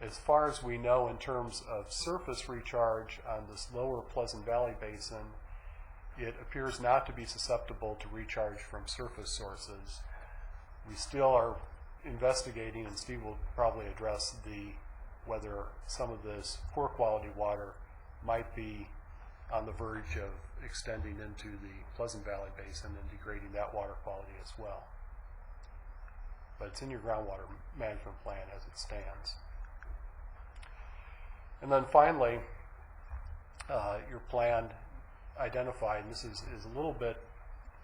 As far as we know in terms of surface recharge on this lower Pleasant Valley Basin, it appears not to be susceptible to recharge from surface sources. We still are investigating, and Steve will probably address whether some of this poor quality water might be on the verge of extending into the Pleasant Valley Basin and degrading that water quality as well. But it's in your groundwater management plan as it stands. And then finally, your plan identified, and this is a little bit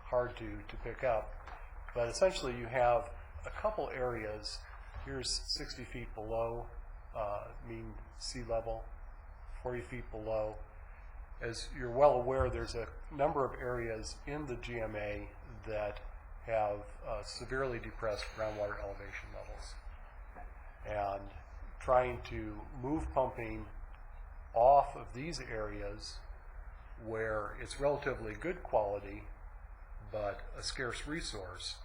hard to pick up, but essentially you have a couple areas. Here's 60 feet below mean sea level, 40 feet below. As you're well aware, there's a number of areas in the GMA that have severely depressed groundwater elevation levels. And trying to move pumping off of these areas where it's relatively good quality but a scarce resource,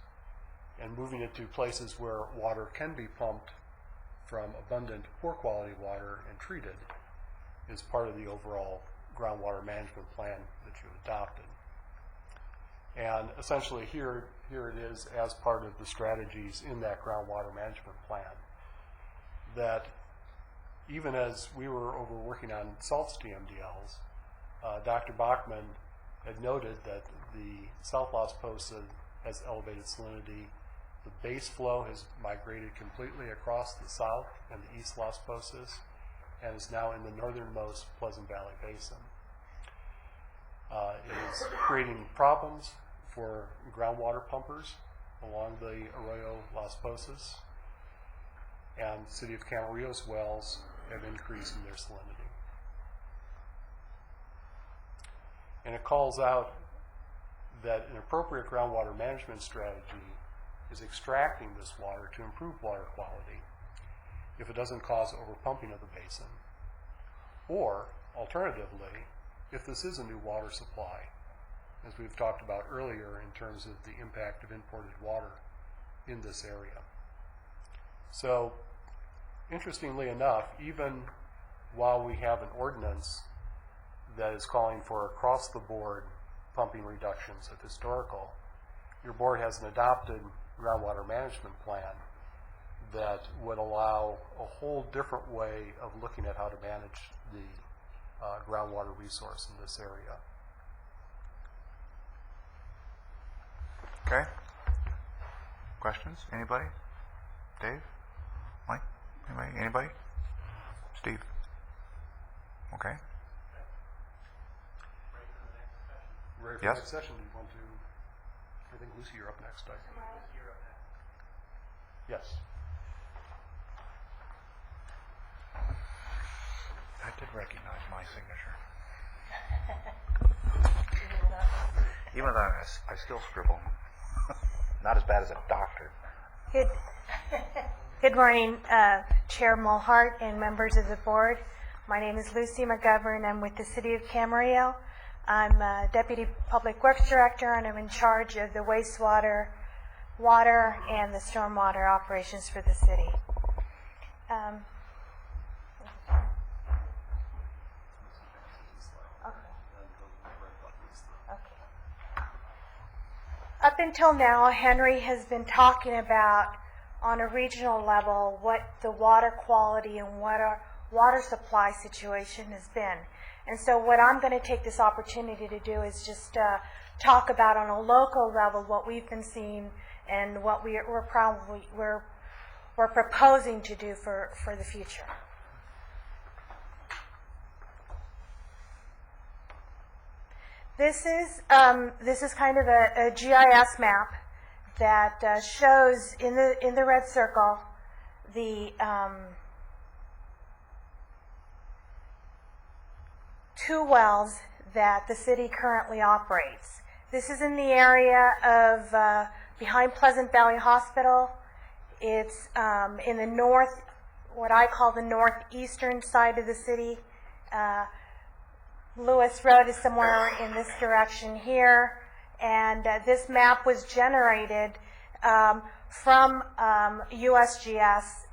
and moving it to places where water can be pumped from abundant poor quality water and treated is part of the overall groundwater management plan that you adopted. And essentially here it is as part of the strategies in that groundwater management plan, that even as we were working on salts DMDLs, Dr. Bachman had noted that the South Las Posas has elevated salinity. The base flow has migrated completely across the south and the East Las Posas and is now in the northernmost Pleasant Valley Basin. It is creating problems for groundwater pumpers along the Arroyo Las Posas, and the City of Camarillo's wells have increased in their salinity. And it calls out that an appropriate groundwater management strategy is extracting this water to improve water quality if it doesn't cause overpumping of the basin. Or, alternatively, if this is a new water supply, as we've talked about earlier in terms of the impact of imported water in this area. So, interestingly enough, even while we have an ordinance that is calling for across-the-board pumping reductions at historical, your board has an adopted groundwater management plan that would allow a whole different way of looking at how to manage the groundwater resource in this area. Okay. Questions? Anybody? Dave? Mike? Anybody? Steve? Okay. Ready for Yes. the next session? Do you want to? I think Lucy, you're up next. Yes. I did recognize my signature. Even though I still scribble. Not as bad as a doctor. Good morning, Chair Mulhart and members of the board. My name is Lucy McGovern. I'm with the City of Camarillo. I'm Deputy Public Works Director, and I'm in charge of the wastewater, water, and the stormwater operations for the city. Up until now, Henry has been talking about, on a regional level, what the water quality and what our water supply situation has been. And so what I'm going to take this opportunity to do is just talk about, on a local level, what we've been seeing and what we're proposing to do for the future. This is kind of a GIS map that shows in the red circle the two wells that the city currently operates. This is in the area of behind Pleasant Valley Hospital. It's in the north, what I call the northeastern side of the city. Lewis Road is somewhere in this direction here, and this map was generated from USGS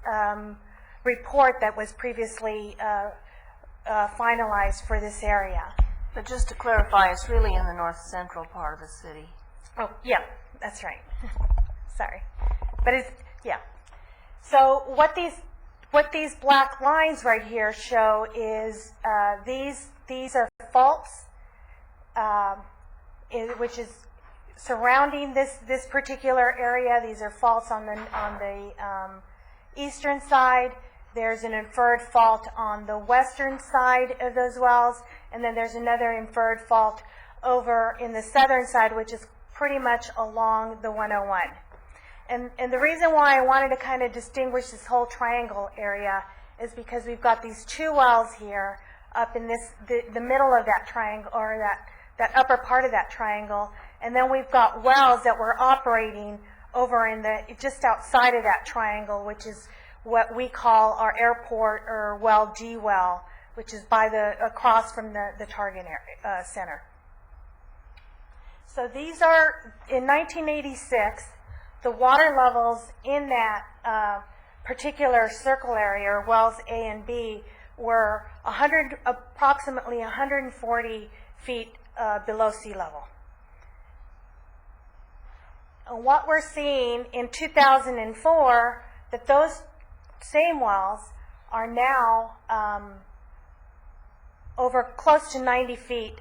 report that was previously finalized for this area. But just to clarify, it's really in the north central part of the city. Oh, yeah, that's right. Sorry. But it's, yeah. So what these black lines right here show is these are faults, which is surrounding this particular area. These are faults on the eastern side. There's an inferred fault on the western side of those wells, and then there's another inferred fault over in the southern side, which is pretty much along the 101. And the reason why I wanted to kind of distinguish this whole triangle area is because we've got these two wells here up in the middle of that triangle, or that upper part of that triangle, and then we've got wells that we're operating over in just outside of that triangle, which is what we call our airport or well D well, which is across from the target area, center. So these are, in 1986, the water levels in that particular circle area, or wells A and B, were approximately 140 feet below sea level. And what we're seeing in 2004, that those same wells are now over close to 90 feet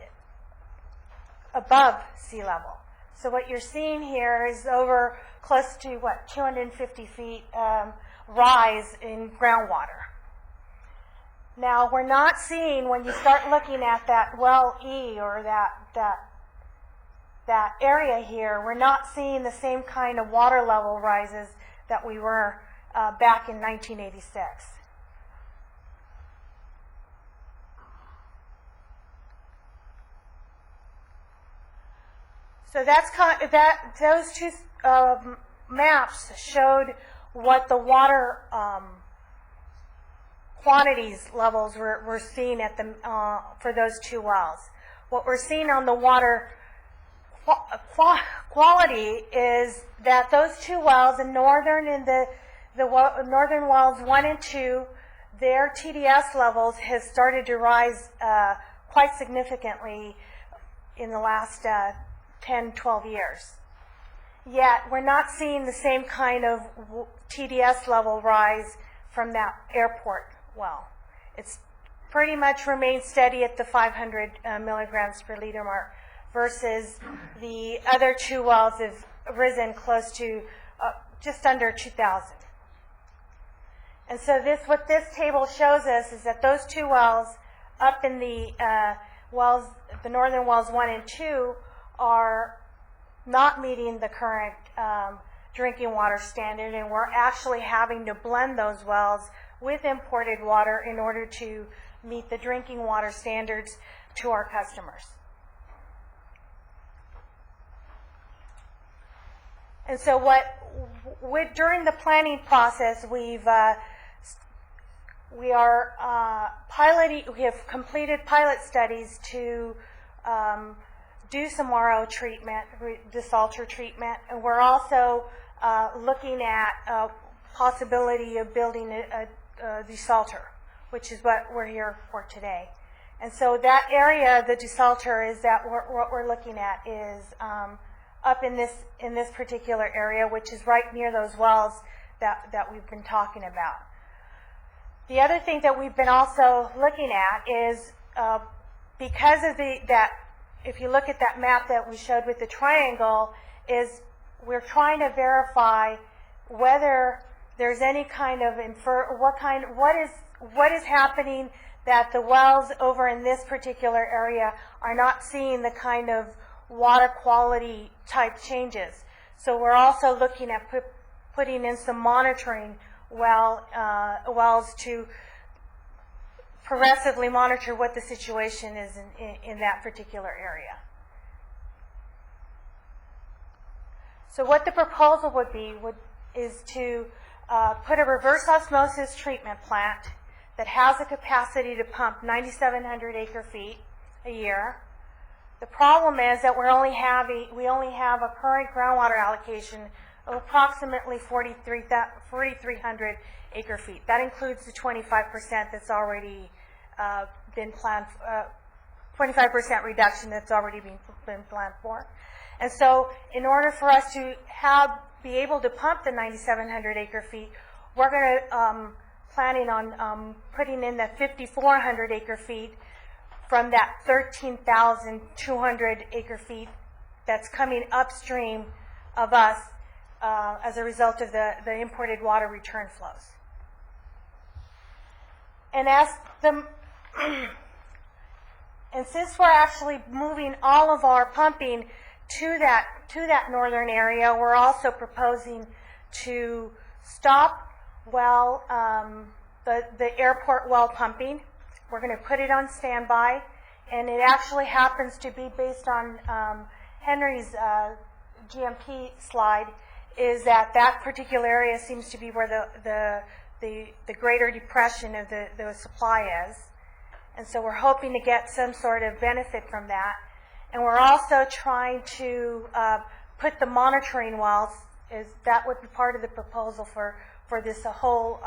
above sea level. So what you're seeing here is over close to, 250 feet rise in groundwater. Now, we're not seeing, when you start looking at that well E, or that area here, we're not seeing the same kind of water level rises that we were back in 1986. So those two maps showed what the water quantities levels we're seeing at the for those two wells. What we're seeing on the water quality is that those two wells, the northern and the northern wells 1 and 2, their TDS levels has started to rise quite significantly in the last 10, 12 years. Yet we're not seeing the same kind of TDS level rise from that airport well. It's pretty much remained steady at the 500 milligrams per liter mark, versus the other two wells have risen close to just under 2,000. And so what this table shows us is that those two wells up in the the northern wells 1 and 2 are not meeting the current drinking water standard, and we're actually having to blend those wells with imported water in order to meet the drinking water standards to our customers. And so during the planning process, we have completed pilot studies to do some RO treatment, desalter treatment, and we're also looking at possibility of building a desalter, which is what we're here for today. And so that area, the desalter, is that what we're looking at is up in this particular area, which is right near those wells that we've been talking about. The other thing that we've been also looking at is because of if you look at that map that we showed with the triangle, is we're trying to verify whether there's any kind of what is happening that the wells over in this particular area are not seeing the kind of water quality type changes. So we're also looking at putting in some monitoring wells to progressively monitor what the situation is in that particular area. So what the proposal would be is to put a reverse osmosis treatment plant that has a capacity to pump 9,700 acre feet a year. The problem is that we only have a current groundwater allocation of approximately 4,300 acre feet. That includes the 25% that's already been planned, 25% reduction that's already been planned for. And so in order for us to be able to pump the 9,700 acre feet, we're going to planning on putting in the 5,400 acre feet from that 13,200 acre feet that's coming upstream of us as a result of the imported water return flows. And and since we're actually moving all of our pumping to that northern area, we're also proposing to stop the airport well pumping. We're going to put it on standby, and it actually happens to be based on Henry's GMP slide, is that particular area seems to be where the greater depression of the supply is. And so we're hoping to get some sort of benefit from that. And we're also trying to put the monitoring wells, that would be part of the proposal for this whole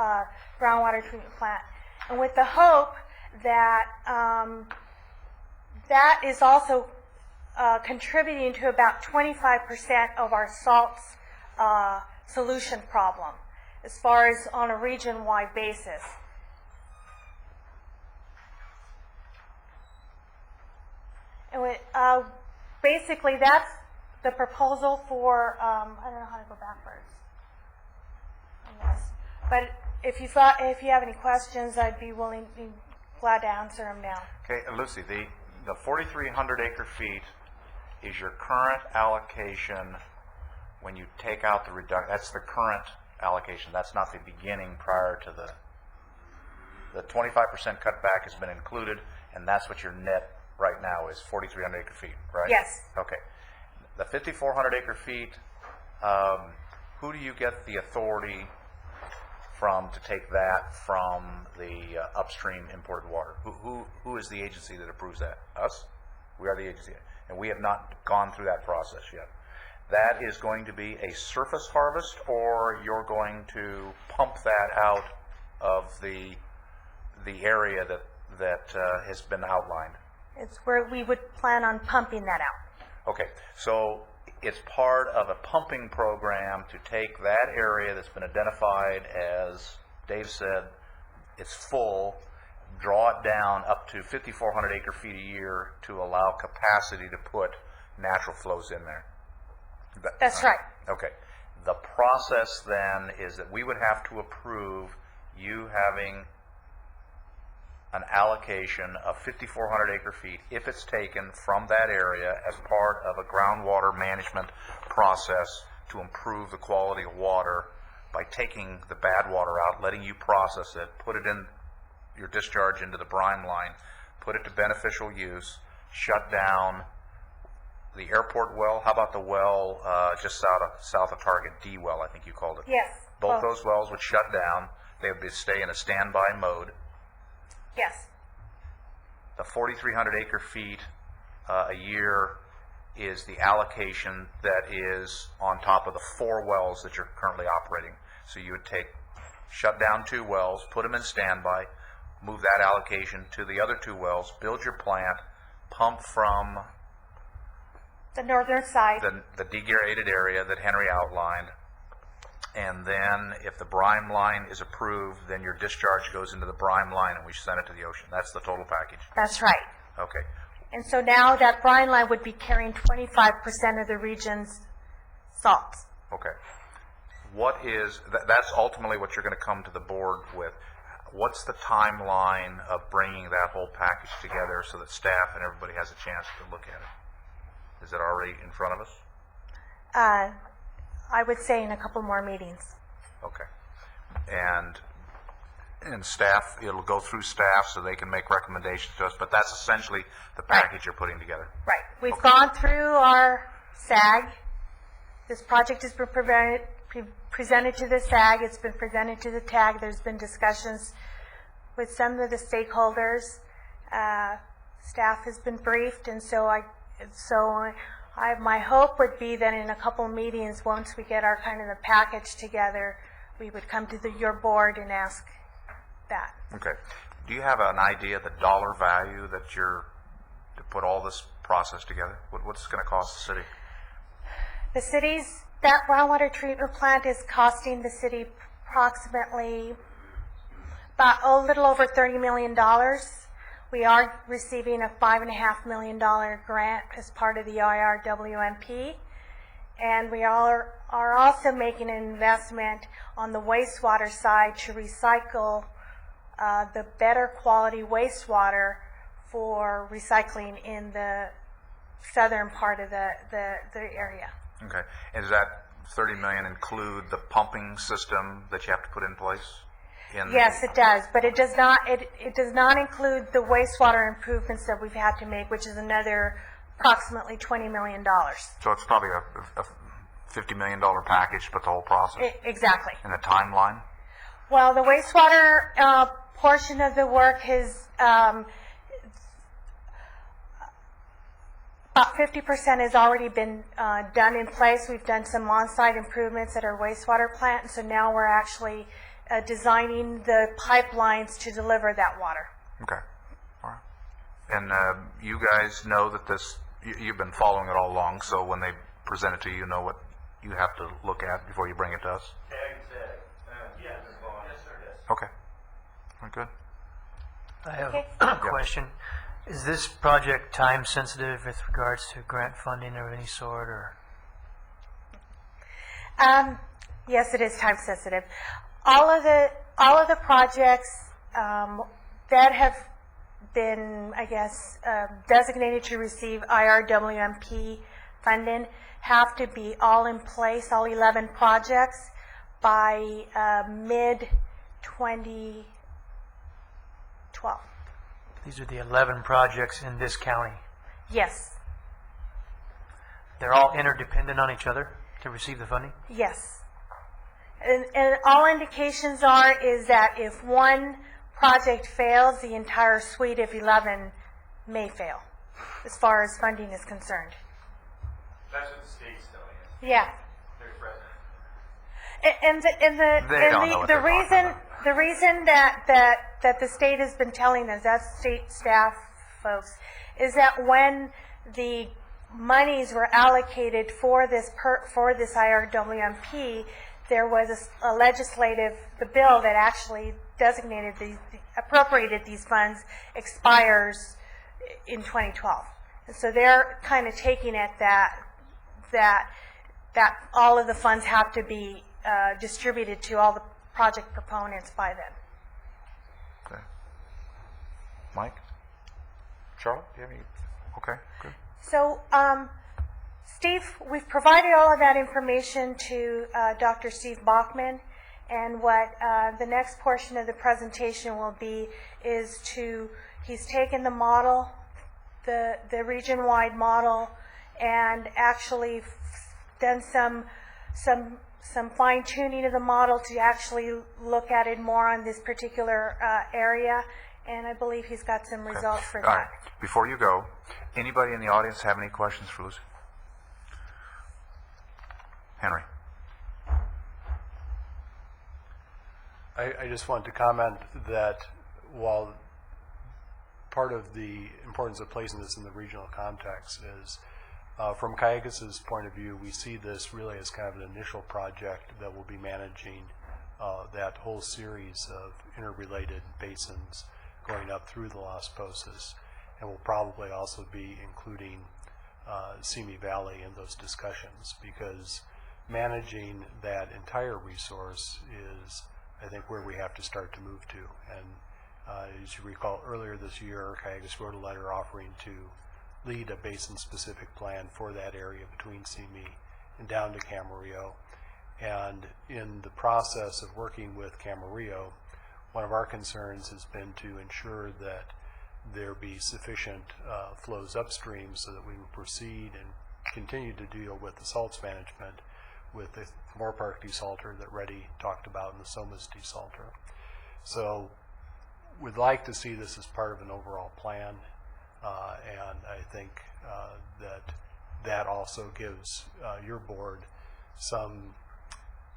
groundwater treatment plant. And with the hope that that is also contributing to about 25% of our salts solution problem, as far as on a region-wide basis. And basically, that's the proposal for, I don't know how to go backwards. But if you have any questions, I'd be glad to answer them now. Okay, Lucy, the 4,300 acre feet is your current allocation when you take out the reduction. That's the current allocation. That's not the beginning prior to the 25% cutback has been included, and that's what your net right now is, 4,300 acre feet, right? Yes. Okay. The 5,400 acre feet, who do you get the authority from to take that from the upstream imported water? Who is the agency that approves that? Us? We are the agency, and we have not gone through that process yet. That is going to be a surface harvest, or you're going to pump that out of the area that has been outlined? It's where we would plan on pumping that out. Okay, so it's part of a pumping program to take that area that's been identified as, Dave said, it's full, draw it down up to 5,400 acre feet a year to allow capacity to put natural flows in there. That's right. Okay. The process then is that we would have to approve you having an allocation of 5,400 acre feet if it's taken from that area as part of a groundwater management process to improve the quality of water by taking the bad water out, letting you process it, put it in your discharge into the brine line, put it to beneficial use, shut down the airport well. How about the well just south of Target, D well, I think you called it? Yes. Both those wells would shut down. They would stay in a standby mode. Yes. The 4,300 acre feet a year is the allocation that is on top of the 4 wells that you're currently operating. So you would shut down 2 wells, put them in standby, move that allocation to the other 2 wells, build your plant, pump from The northern side. the degraded area that Henry outlined, and then if the brine line is approved, then your discharge goes into the brine line and we send it to the ocean. That's the total package. That's right. Okay. And so now that brine line would be carrying 25% of the region's salts. Okay. That's ultimately what you're going to come to the board with. What's the timeline of bringing that whole package together so that staff and everybody has a chance to look at it? Is it already in front of us? I would say in a couple more meetings. Okay. And staff, it'll go through staff so they can make recommendations to us, but that's essentially the package you're putting together. Right. We've gone through our SAG. This project has been presented to the SAG. It's been presented to the TAG. There's been discussions with some of the stakeholders. Staff has been briefed, and my hope would be that in a couple meetings, once we get our kind of the package together, we would come to your board and ask that. Okay. Do you have an idea of the dollar value that to put all this process together? What's it going to cost the city? That groundwater treatment plant is costing the city approximately about a little over $30 million. We are receiving a $5.5 million grant as part of the IRWMP, and we are also making an investment on the wastewater side to recycle the better quality wastewater for recycling in the southern part of the area. Okay. And does that $30 million include the pumping system that you have to put in place? Yes, it does, but it does not. It does not include the wastewater improvements that we've had to make, which is another approximately $20 million. So it's probably a $50 million package, but the whole process. Exactly. And the timeline? Well, the wastewater portion of the work has about 50% has already been done in place. We've done some on-site improvements at our wastewater plant, and so now we're actually designing the pipelines to deliver that water. Okay. All right. And you guys know that you've been following it all along, so when they present it to you, you know what you have to look at before you bring it to us? Yes, sir. Okay. Very good. I have Okay. a question. Is this project time sensitive with regards to grant funding of any sort, or? Yes, it is time sensitive. All of the projects that have been, I guess, designated to receive IRWMP funding have to be all in place, all 11 projects, by mid-2012. These are the 11 projects in this county. Yes. they're all interdependent on each other to receive the funding? Yes. And all indications is that if one project fails, the entire suite of 11 may fail, as far as funding is concerned. That's what the state's telling us. Yeah. Their president. They don't know what they're talking about. The reason that the state has been telling us, that's state staff folks, is that when the monies were allocated for this IRWMP, there was the bill that actually designated appropriated these funds expires in 2012. And so they're kind of taking it that all of the funds have to be distributed to all the project proponents by then. Okay. Mike? Charlotte, do you have any? Okay, good. So, Steve, we've provided all of that information to Dr. Steve Bachman, and what the next portion of the presentation will be is he's taken the model, the region-wide model, and actually done some fine-tuning of the model to actually look at it more on this particular area, and I believe he's got some results for All right. that. Before you go, anybody in the audience have any questions for Lucy? Henry? I just wanted to comment that while part of the importance of placing this in the regional context is, from Cayugas's point of view, we see this really as kind of an initial project that will be managing that whole series of interrelated basins going up through the Las Posas, and will probably also be including Simi Valley in those discussions, because managing that entire resource is, I think, where we have to start to move to. And as you recall, earlier this year, Cayugas wrote a letter offering to lead a basin-specific plan for that area between Simi and down to Camarillo. And in the process of working with Camarillo, one of our concerns has been to ensure that there be sufficient flows upstream so that we can proceed and continue to deal with the salts management with the Moore Park desalter that Reddy talked about and the Somas desalter. So we'd like to see this as part of an overall plan, and I think that also gives your board some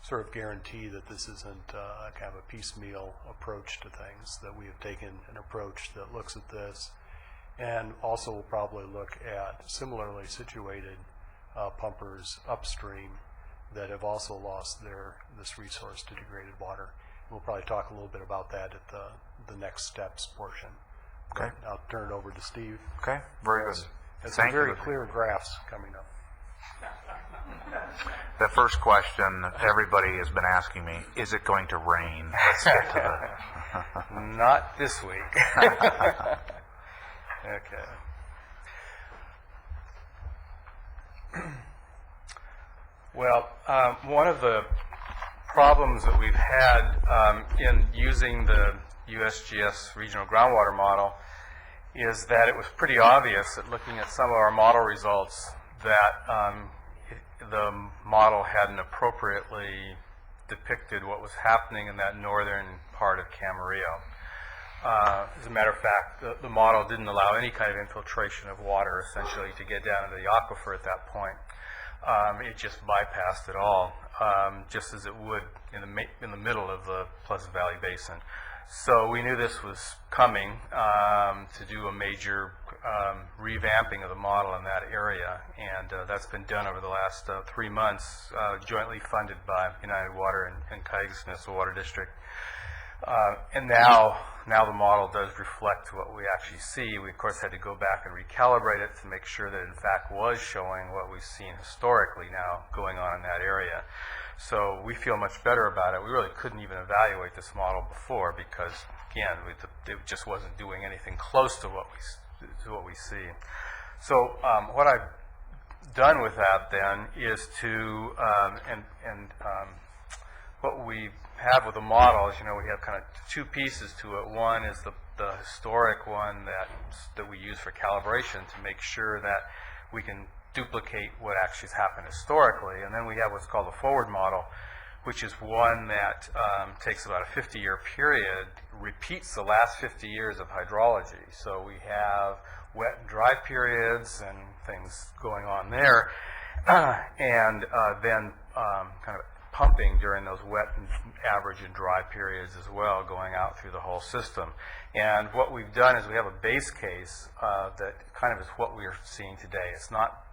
sort of guarantee that this isn't kind of a piecemeal approach to things, that we have taken an approach that looks at this, and also will probably look at similarly situated pumpers upstream that have also lost this resource to degraded water. We'll probably talk a little bit about that at the next steps portion. Okay. But I'll turn it over to Steve. Okay, very good. And some Thank you. very clear graphs coming up. The first question everybody has been asking me, is it going to rain? Let's get to Not this week. Okay. Well, one of the problems that we've had in using the USGS regional groundwater model is that it was pretty obvious at looking at some of our model results that the model hadn't appropriately depicted what was happening in that northern part of Camarillo. As a matter of fact, the model didn't allow any kind of infiltration of water, essentially, to get down into the aquifer at that point. It just bypassed it all, just as it would in the middle of the Pleasant Valley Basin. So we knew this was coming to do a major revamping of the model in that area, and that's been done over the last 3 months, jointly funded by United Water and Cayugas Municipal Water District. And now the model does reflect what we actually see. We, of course, had to go back and recalibrate it to make sure that it, in fact, was showing what we've seen historically now going on in that area. So we feel much better about it. We really couldn't even evaluate this model before because, again, it just wasn't doing anything close to what we see. So what I've done with that then is to, what we have with the model is, we have kind of two pieces to it. One is the historic one that we use for calibration to make sure that we can duplicate what actually has happened historically. And then we have what's called a forward model, which is one that takes about a 50-year period, repeats the last 50 years of hydrology. So we have wet and dry periods and things going on there, and then kind of pumping during those wet and average and dry periods as well, going out through the whole system. And what we've done is we have a base case that kind of is what we are seeing today. It's not,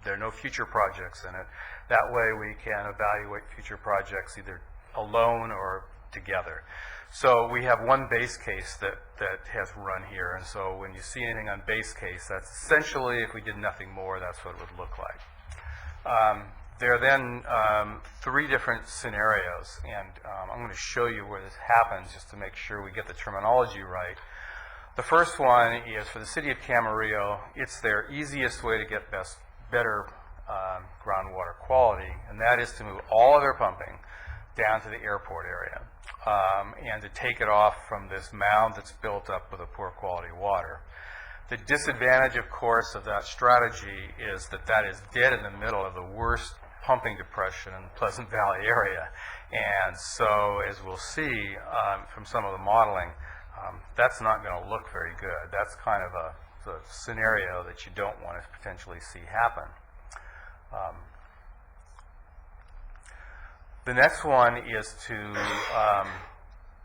there are no future projects in it. That way we can evaluate future projects either alone or together. So we have one base case that has run here, and so when you see anything on base case, that's essentially, if we did nothing more, that's what it would look like. There are then 3 different scenarios, and I'm going to show you where this happens just to make sure we get the terminology right. The first one is for the city of Camarillo. It's their easiest way to get better groundwater quality, and that is to move all of their pumping down to the airport area and to take it off from this mound that's built up with a poor quality water. The disadvantage, of course, of that strategy is that that is dead in the middle of the worst pumping depression in the Pleasant Valley area. And so, as we'll see from some of the modeling, that's not going to look very good. That's kind of a scenario that you don't want to potentially see happen. The next one is to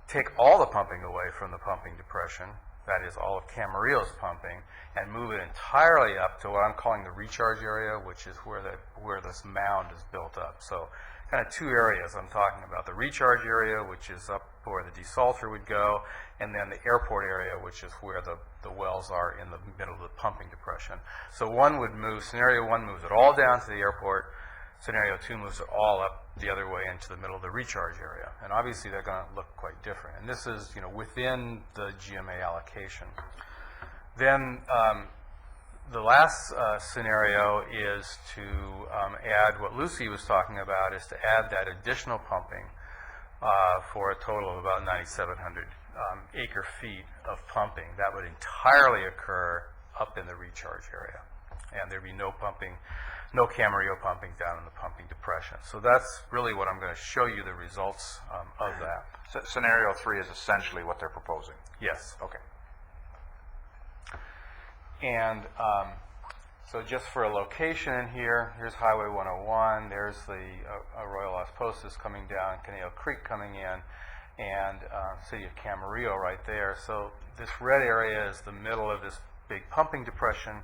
take all the pumping away from the pumping depression, that is all of Camarillo's pumping, and move it entirely up to what I'm calling the recharge area, which is where this mound is built up. So kind of 2 areas I'm talking about. The recharge area, which is up where the desalter would go, and then the airport area, which is where the wells are in the middle of the pumping depression. So scenario 1 moves it all down to the airport. Scenario 2 moves it all up the other way into the middle of the recharge area. And obviously they're going to look quite different. And this is, within the GMA allocation. Then the last scenario is to add what Lucy was talking about, is to add that additional pumping for a total of about 9,700 acre feet of pumping. That would entirely occur up in the recharge area. And there'd be no Camarillo pumping down in the pumping depression. So that's really what I'm going to show you the results of that. So scenario 3 is essentially what they're proposing. Yes. Okay. And so just for a location in here, here's Highway 101, there's the Arroyo Las Postas coming down, Canal Creek coming in, and city of Camarillo right there. So this red area is the middle of this big pumping depression.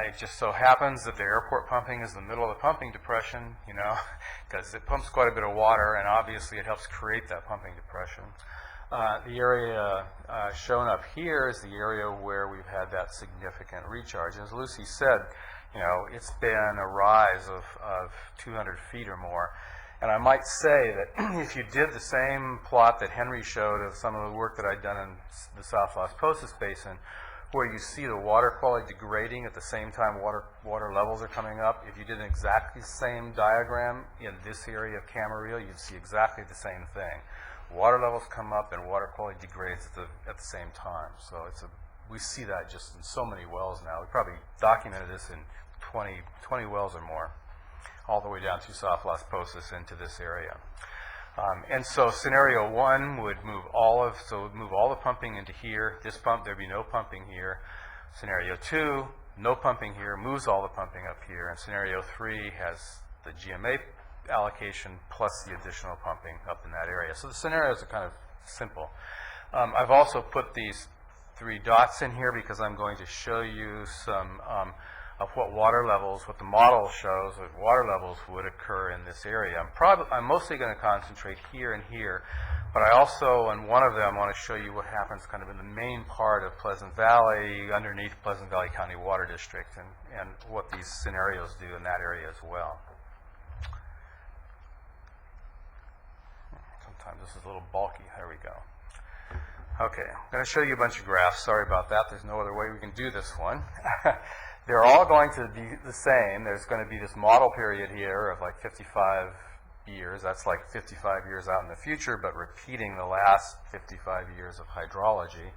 It just so happens that the airport pumping is the middle of the pumping depression, because it pumps quite a bit of water, and obviously it helps create that pumping depression. The area shown up here is the area where we've had that significant recharge. As Lucy said, it's been a rise of 200 feet or more. And I might say that if you did the same plot that Henry showed of some of the work that I'd done in the South Las Posas Basin, where you see the water quality degrading at the same time water levels are coming up, if you did an exactly the same diagram in this area of Camarillo, you'd see exactly the same thing. Water levels come up and water quality degrades at the same time. So we see that just in so many wells now. We probably documented this in 20 wells or more, all the way down through South Las Posas into this area. And so scenario 1 would move all the pumping into here. This pump, there'd be no pumping here. Scenario 2, no pumping here, moves all the pumping up here. And scenario 3 has the GMA allocation plus the additional pumping up in that area. So the scenarios are kind of simple. I've also put these 3 dots in here because I'm going to show you some of what the model shows, what water levels would occur in this area. I'm mostly going to concentrate here and here, but I also, on one of them, want to show you what happens kind of in the main part of Pleasant Valley, underneath Pleasant Valley County Water District, and what these scenarios do in that area as well. Sometimes this is a little bulky. There we go. Okay, I'm going to show you a bunch of graphs. Sorry about that. There's no other way we can do this one. They're all going to be the same. There's going to be this model period here of like 55 years. That's like 55 years out in the future, but repeating the last 55 years of hydrology.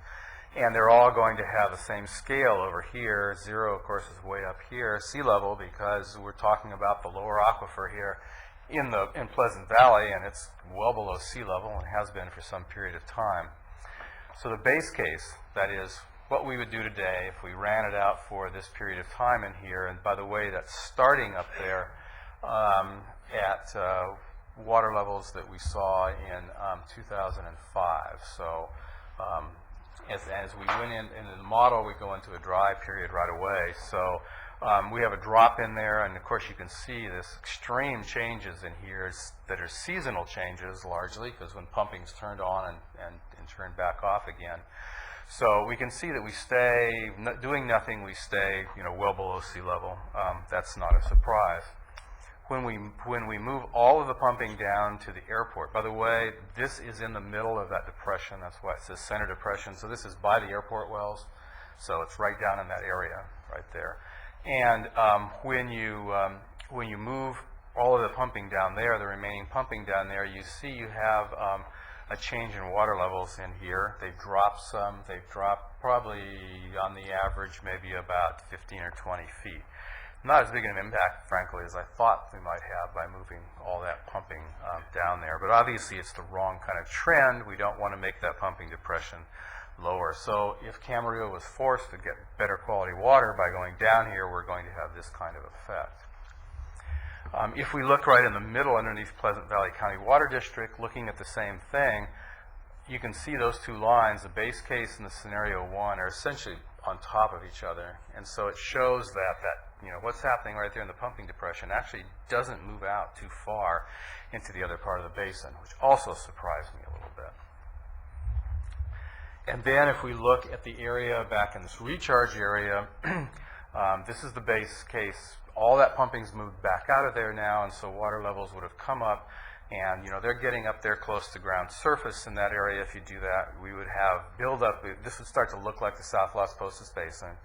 And they're all going to have the same scale over here. 0, of course, is way up here, sea level, because we're talking about the lower aquifer here in Pleasant Valley, and it's well below sea level and has been for some period of time. So the base case, that is, what we would do today if we ran it out for this period of time in here, and by the way, that's starting up there at water levels that we saw in 2005. So as we went into the model, we go into a dry period right away. So we have a drop in there, and of course you can see this extreme changes in here that are seasonal changes largely, because when pumping's turned on and turned back off again. So we can see that we stay, doing nothing, we stay, well below sea level. That's not a surprise. When we move all of the pumping down to the airport, by the way, this is in the middle of that depression. That's why it says center depression. So this is by the airport wells. So it's right down in that area right there. And when you move all of the pumping down there, the remaining pumping down there, you see you have a change in water levels in here. They've dropped some. They've dropped probably on the average maybe about 15 or 20 feet. Not as big an impact, frankly, as I thought we might have by moving all that pumping down there. But obviously it's the wrong kind of trend. We don't want to make that pumping depression lower. So if Camarillo was forced to get better quality water by going down here, we're going to have this kind of effect. If we look right in the middle underneath Pleasant Valley County Water District, looking at the same thing, you can see those two lines, the base case and the scenario 1, are essentially on top of each other. And so it shows that what's happening right there in the pumping depression actually doesn't move out too far into the other part of the basin, which also surprised me a little bit. And then if we look at the area back in this recharge area, this is the base case. All that pumping's moved back out of there now, and so water levels would have come up. And they're getting up there close to ground surface in that area. If you do that, we would have buildup. This would start to look like the South Las Posas Basin,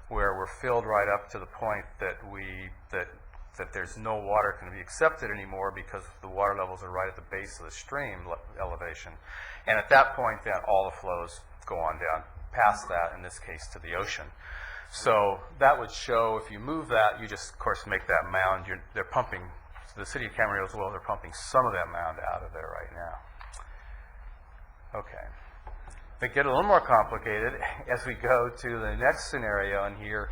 where we're filled right up to the point that that there's no water can be accepted anymore because the water levels are right at the base of the stream elevation. And at that point, then all the flows go on down past that, in this case, to the ocean. So that would show, if you move that, you just, of course, make that mound. They're pumping. The city of Camarillo as well, they're pumping some of that mound out of there right now. Okay. They get a little more complicated as we go to the next scenario in here,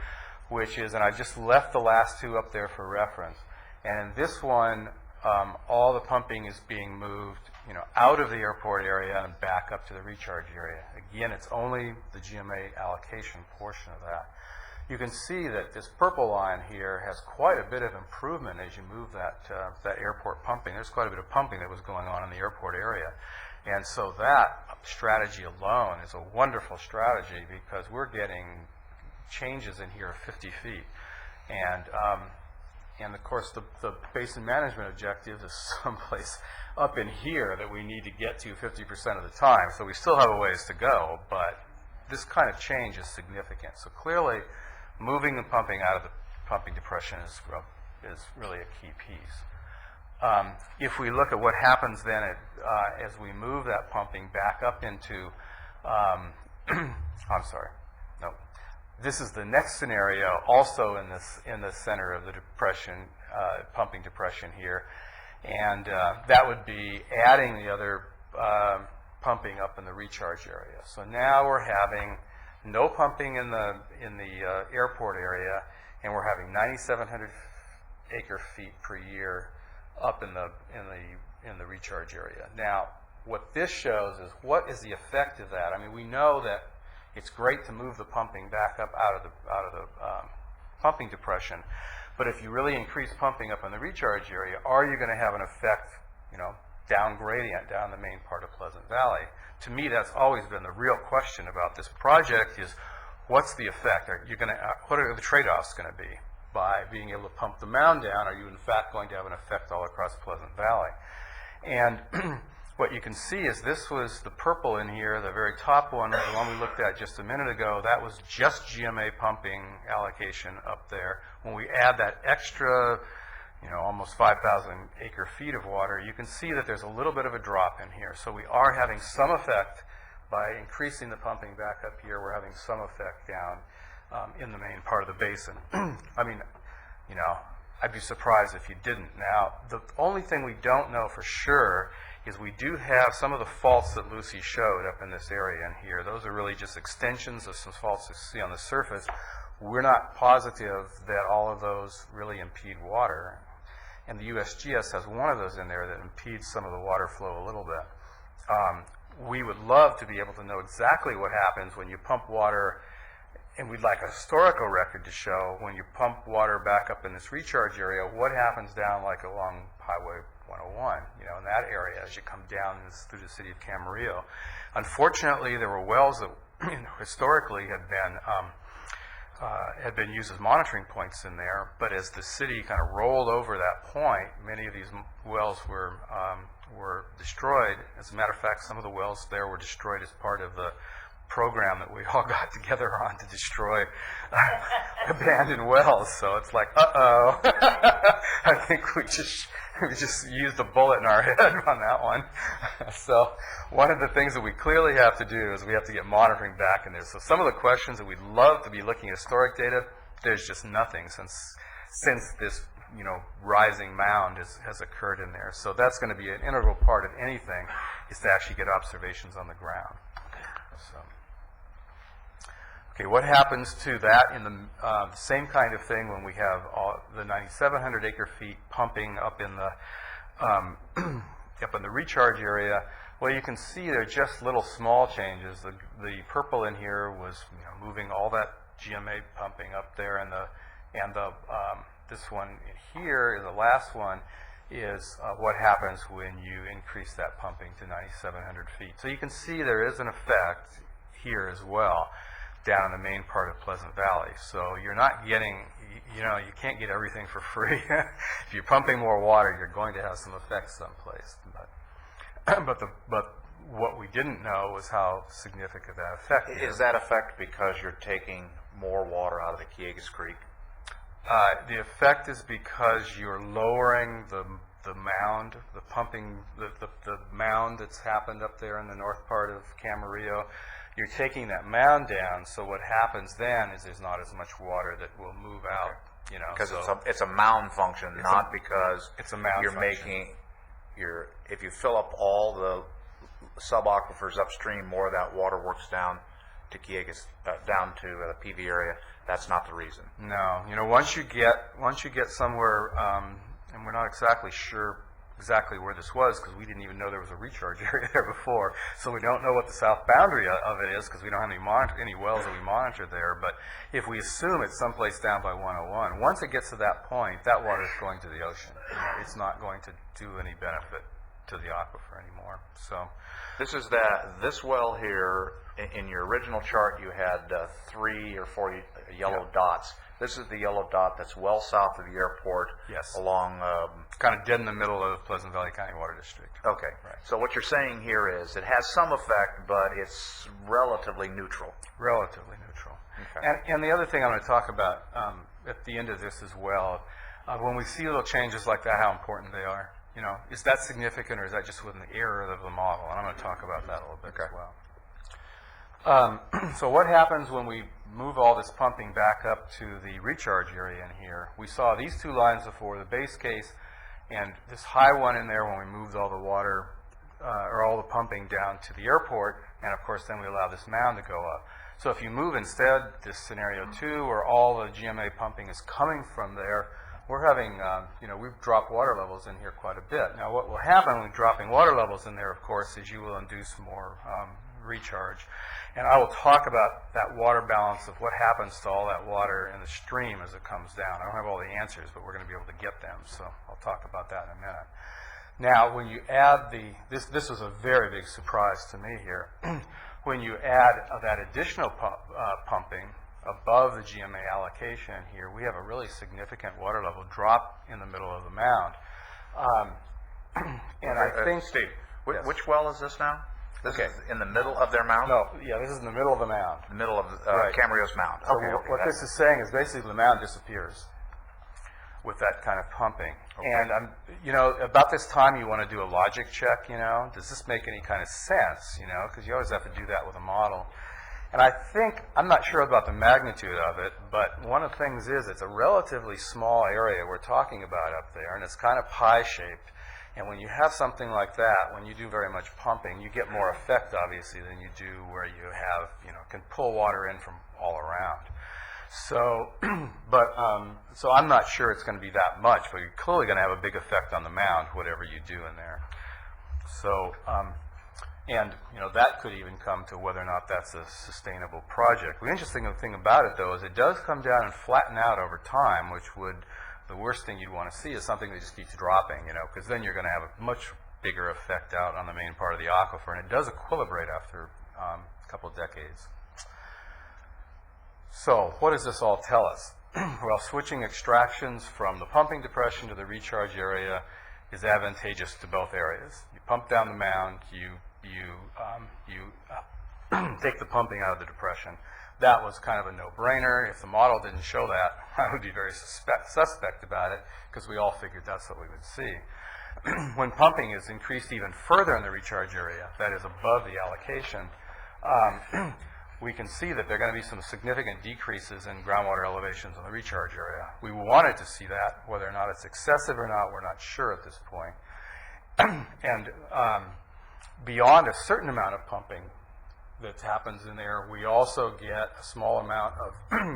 which is, and I just left the last two up there for reference. And in this one, all the pumping is being moved, out of the airport area and back up to the recharge area. Again, it's only the GMA allocation portion of that. You can see that this purple line here has quite a bit of improvement as you move that airport pumping. There's quite a bit of pumping that was going on in the airport area. And so that strategy alone is a wonderful strategy, because we're getting changes in here of 50 feet. And of course, the basin management objective is someplace up in here that we need to get to 50% of the time. So we still have a ways to go, but this kind of change is significant. So clearly, moving the pumping out of the pumping depression is really a key piece. If we look at what happens then as we move that pumping back up into, I'm sorry, no. This is the next scenario, also in the center of the depression, pumping depression here, and that would be adding the other pumping up in the recharge area. So now we're having no pumping in the airport area, and we're having 9,700 acre feet per year up in the recharge area. Now, what this shows is what is the effect of that. I mean, we know that it's great to move the pumping back up out of the pumping depression, but if you really increase pumping up in the recharge area, are you going to have an effect, down gradient down the main part of Pleasant Valley? To me, that's always been the real question about this project: is what's the effect? What are the trade-offs going to be by being able to pump the mound down? Are you in fact going to have an effect all across Pleasant Valley? And what you can see is this was the purple in here, the very top one, the one we looked at just a minute ago. That was just GMA pumping allocation up there. When we add that extra, almost 5,000 acre feet of water, you can see that there's a little bit of a drop in here. So we are having some effect by increasing the pumping back up here, we're having some effect down in the main part of the basin. I mean, you know, I'd be surprised if you didn't. Now, the only thing we don't know for sure is we do have some of the faults that Lucy showed up in this area in here. Those are really just extensions of some faults you see on the surface. We're not positive that all of those really impede water. And the USGS has one of those in there that impedes some of the water flow a little bit. We would love to be able to know exactly what happens when you pump water, and we'd like a historical record to show when you pump water back up in this recharge area, what happens down like along Highway 101, you know, in that area as you come down through the city of Camarillo. Unfortunately, there were wells that historically had been used as monitoring points in there, but as the city kind of rolled over that point, many of these wells were destroyed. As a matter of fact, some of the wells there were destroyed as part of the program that we all got together on to destroy abandoned wells. So it's like, uh-oh. I think we just used a bullet in our head on that one. So one of the things that we clearly have to do is we have to get monitoring back in there. So some of the questions that we'd love to be looking at historic data, there's just nothing since this, you know, rising mound has occurred in there. So that's going to be an integral part of anything, is to actually get observations on the ground. So, okay, what happens to that in the same kind of thing when we have the 9,700 acre feet pumping up in the recharge area? Well, you can see they're just little small changes. The purple in here was, you know, moving all that GMA pumping up there, and this one here, the last one, is what happens when you increase that pumping to 9,700 feet. So you can see there is an effect here as well, down in the main part of Pleasant Valley. So you're not getting, you know, you can't get everything for free. If you're pumping more water, you're going to have some effects someplace. But what we didn't know was how significant that effect is. Is that effect because you're taking more water out of the Kiegas Creek? The effect is because you're lowering the mound, the pumping, the mound that's happened up there in the north part of Camarillo. You're taking that mound down, so what happens then is there's not as much water that will move out. You know, because so it's a mound function, not because it's a mound you're function. If you fill up all the subaquifers upstream, more of that water works down to Kiegas, down to the PV area. That's not the reason. No, you know, once you get somewhere, and we're not exactly sure exactly where this was because we didn't even know there was a recharge area there before, so we don't know what the south boundary of it is because we don't have any wells that we monitor there. But if we assume it's someplace down by 101, once it gets to that point, that water is going to the ocean. You know, it's not going to do any benefit to the aquifer anymore. So this well here. In your original chart, you had 3 or 4 yellow dots. This is the yellow dot that's well south of the airport. Yes. Along. Kind of dead in the middle of Pleasant Valley County Water District. Okay. Right. So what you're saying here is it has some effect, but it's relatively neutral. Relatively neutral. Okay. And the other thing I'm going to talk about at the end of this as well, when we see little changes like that, how important they are. You know, is that significant or is that just within the error of the model? And I'm going to talk about that a little bit as well. So what happens when we move all this pumping back up to the recharge area in here? We saw these 2 lines before, the base case and this high one in there when we moved all the water or all the pumping down to the airport, and of course then we allow this mound to go up. So if you move instead this scenario 2 where all the GMA pumping is coming from there, we're having, you know, we've dropped water levels in here quite a bit. Now what will happen when dropping water levels in there, of course, is you will induce more recharge. And I will talk about that water balance of what happens to all that water in the stream as it comes down. I don't have all the answers, but we're going to be able to get them, so I'll talk about that in a minute. Now, when you add this was a very big surprise to me here. When you add that additional pumping above the GMA allocation here, we have a really significant water level drop in the middle of the mound. And I think... Steve, Yes. which well is this now? This is in the middle of their mound? No, yeah, this is in the middle of the mound. The middle of Right. Camarillo's mound. So Okay, what this is saying is basically the mound disappears. with that kind of pumping. And you know, about this time you want to do a logic check, you know, does this make any kind of sense, you know, because you always have to do that with a model. And I think, I'm not sure about the magnitude of it, but one of the things is it's a relatively small area we're talking about up there, and it's kind of pie-shaped. And when you have something like that, when you do very much pumping, you get more effect, obviously, than you do where you have, you know, can pull water in from all around. So, so I'm not sure it's going to be that much, but you're clearly going to have a big effect on the mound, whatever you do in there. So, and, you know, that could even come to whether or not that's a sustainable project. The interesting thing about it, though, is it does come down and flatten out over time, which would, the worst thing you'd want to see is something that just keeps dropping, you know, because then you're going to have a much bigger effect out on the main part of the aquifer, and it does equilibrate after a couple of decades. So, what does this all tell us? Well, switching extractions from the pumping depression to the recharge area is advantageous to both areas. You pump down the mound, you take the pumping out of the depression. That was kind of a no-brainer. If the model didn't show that, I would be very suspect about it, because we all figured that's what we would see. When pumping is increased even further in the recharge area, that is above the allocation, we can see that there are going to be some significant decreases in groundwater elevations in the recharge area. We wanted to see that. Whether or not it's excessive or not, we're not sure at this point. And beyond a certain amount of pumping that happens in there, we also get a small amount of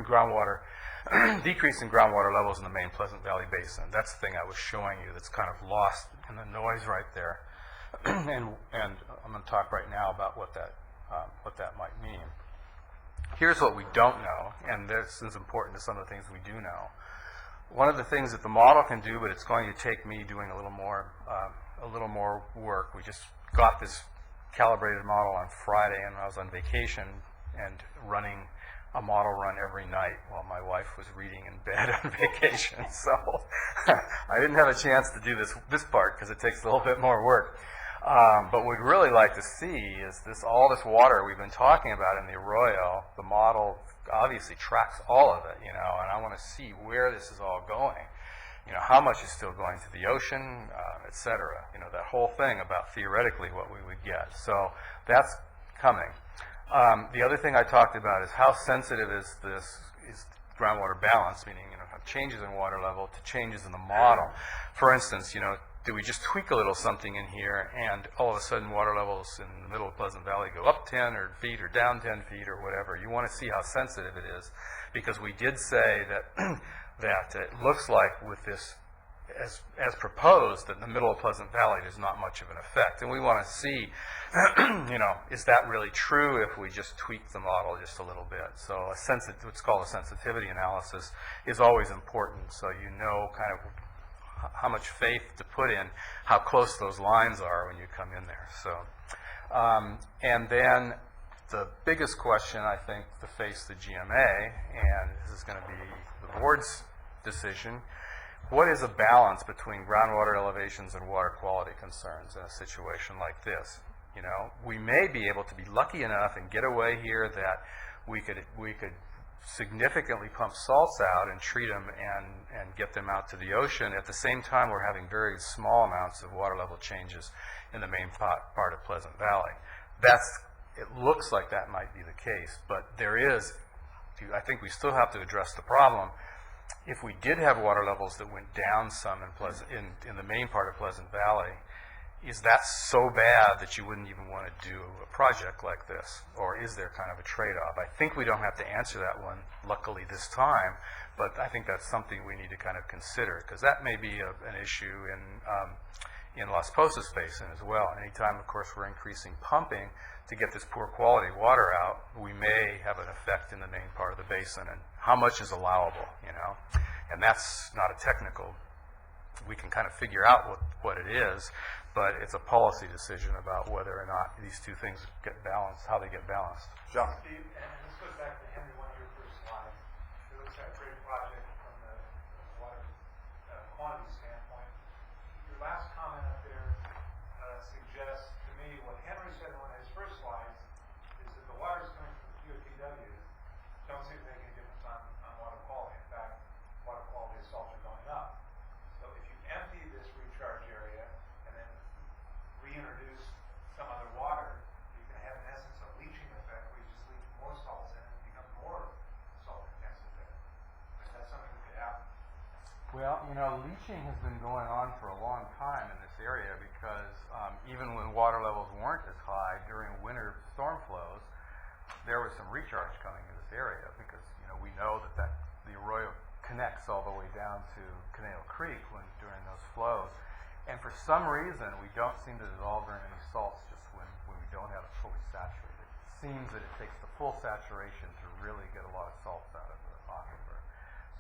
groundwater, decrease in groundwater levels in the main Pleasant Valley Basin. That's the thing I was showing you that's kind of lost in the noise right there. And I'm going to talk right now about what that might mean. Here's what we don't know, and this is important to some of the things we do know. One of the things that the model can do, but it's going to take me doing a little more work. We just got this calibrated model on Friday, and I was on vacation and running a model run every night while my wife was reading in bed on vacation. So I didn't have a chance to do this part because it takes a little bit more work. But what we'd really like to see is all this water we've been talking about in the arroyo. The model obviously tracks all of it, you know, and I want to see where this is all going. You know, how much is still going to the ocean, et cetera. You know, that whole thing about theoretically what we would get. So that's coming. The other thing I talked about is how sensitive is groundwater balance, meaning, you know, changes in water level to changes in the model. For instance, you know, do we just tweak a little something in here and all of a sudden water levels in the middle of Pleasant Valley go up 10 feet or down 10 feet or whatever? You want to see how sensitive it is, because we did say that that it looks like with this, as proposed, that in the middle of Pleasant Valley there's not much of an effect. And we want to see, you know, is that really true if we just tweak the model just a little bit? So what's called a sensitivity analysis is always important, so you know kind of how much faith to put in, how close those lines are when you come in there. So, and then the biggest question, I think, to face the GMA, and this is going to be the board's decision, what is a balance between groundwater elevations and water quality concerns in a situation like this? You know, we may be able to be lucky enough and get away here that we could significantly pump salts out and treat them and get them out to the ocean. At the same time, we're having very small amounts of water level changes in the main part of Pleasant Valley. It looks like that might be the case, but there is, I think we still have to address the problem. If we did have water levels that went down some in the main part of Pleasant Valley, is that so bad that you wouldn't even want to do a project like this? Or is there kind of a trade-off? I think we don't have to answer that one, luckily, this time, but I think that's something we need to kind of consider, because that may be an issue in Las Posas Basin as well. Anytime, of course, we're increasing pumping to get this poor quality water out, we may have an effect in the main part of the basin, and how much is allowable, you know? And that's not a technical, we can kind of figure out what it is, but it's a policy decision about whether or not these two things get balanced, how they get balanced. John. Steve, and this goes back to Henry, one of your first slides. It looks like a great project from the water quantity standpoint. Your last comment up there suggests to me what Henry said in one of his first slides is that the water's coming from the QFPW don't seem to make any difference on water quality. In fact, water quality is also going up. leaching has been going on for a long time in this area because even when water levels weren't as high during winter storm flows, there was some recharge coming in this area because, you know, we know that the arroyo connects all the way down to Canal Creek during those flows. And for some reason, we don't seem to dissolve during any salts just when we don't have it fully saturated. It seems that it takes the full saturation to really get a lot of salts out of the aquifer.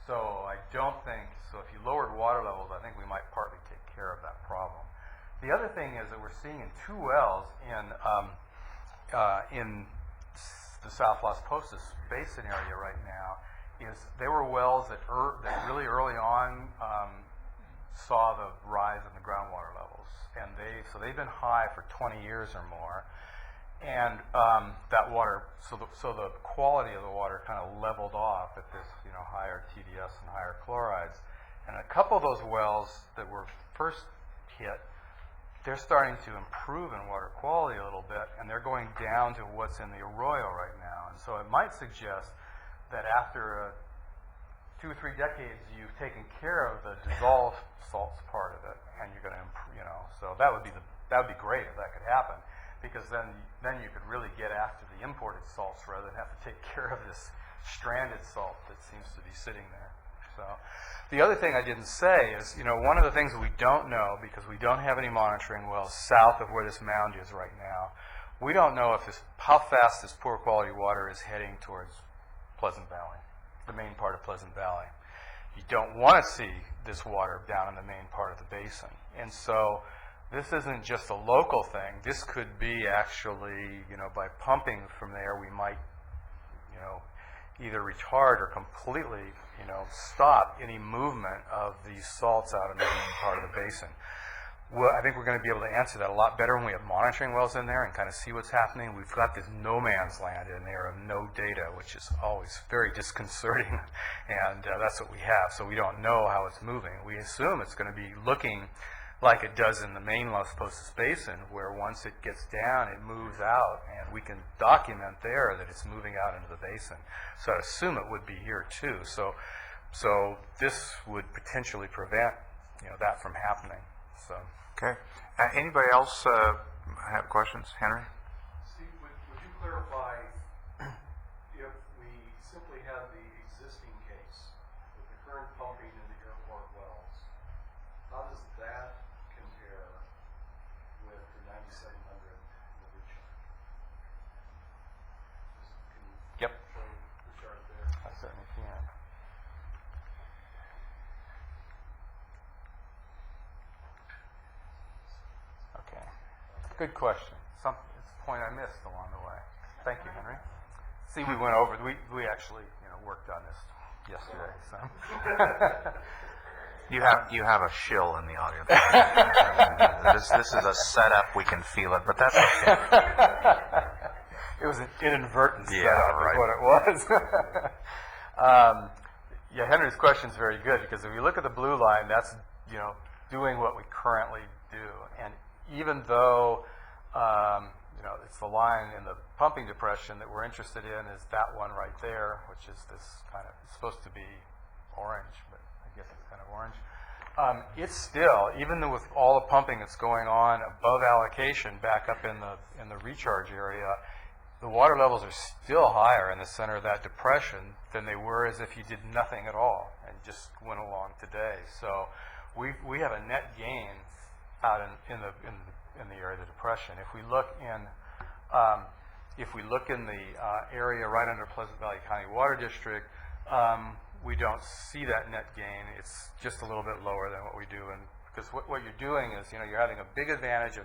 So I don't think, so if you lowered water levels, I think we might partly take care of that problem. The other thing is that we're seeing in 2 wells in the South Las Posas Basin area right now, is they were wells that really early on saw the rise in the groundwater levels, and they've been high for 20 years or more, and that water, so the quality of the water kind of leveled off at this, you know, higher TDS and higher chlorides, and a couple of those wells that were first hit, they're starting to improve in water quality a little bit, and they're going down to what's in the arroyo right now, and so it might suggest that after 2 or 3 decades, you've taken care of the dissolved salts part of it, and you're going to, you know, so that would be great if that could happen, because then you could really get after the imported salts rather than have to take care of this stranded salt that seems to be sitting there. So the other thing I didn't say is, you know, one of the things that we don't know, because we don't have any monitoring wells south of where this mound is right now, we don't know how fast this poor quality water is heading towards Pleasant Valley, the main part of Pleasant Valley. You don't want to see this water down in the main part of the basin. And so this isn't just a local thing. This could be actually, you know, by pumping from there, we might, you know, either retard or completely, you know, stop any movement of these salts out in the main part of the basin. Well, I think we're going to be able to answer that a lot better when we have monitoring wells in there and kind of see what's happening. We've got this no man's land in there of no data, which is always very disconcerting, and that's what we have. So we don't know how it's moving. We assume it's going to be looking like it does in the main Las Posas Basin, where once it gets down, it moves out, and we can document there that it's moving out into the basin. So I assume it would be here too. So this would potentially prevent, you know, that from happening. So. Okay. Anybody else have questions? Henry? Steve, would you clarify if we simply have the existing case with the current pumping in the airport wells, how does that compare with the 9,700 in the recharge? Can you Yep. show the chart there? I certainly can. Okay. Good question. It's a point I missed along the way. Thank you, Henry. See, we went over. We actually, you know, worked on this yesterday. So. You have a shill in the audience. This is a setup. We can feel it, but that's okay. It was an inadvertent Yeah, setup, right. is what it was. Yeah, Henry's question is very good, because if you look at the blue line, that's, you know, doing what we currently do. And even though, you know, it's the line in the pumping depression that we're interested in is that one right there, which is this kind of, it's supposed to be orange, but I guess it's kind of orange. It's still, even though with all the pumping that's going on above allocation back up in the recharge area, the water levels are still higher in the center of that depression than they were as if you did nothing at all and just went along today. So we have a net gain out in the area of the depression. If we look in the area right under Pleasant Valley County Water District, we don't see that net gain. It's just a little bit lower than what we do, and because what you're doing is, you know, you're having a big advantage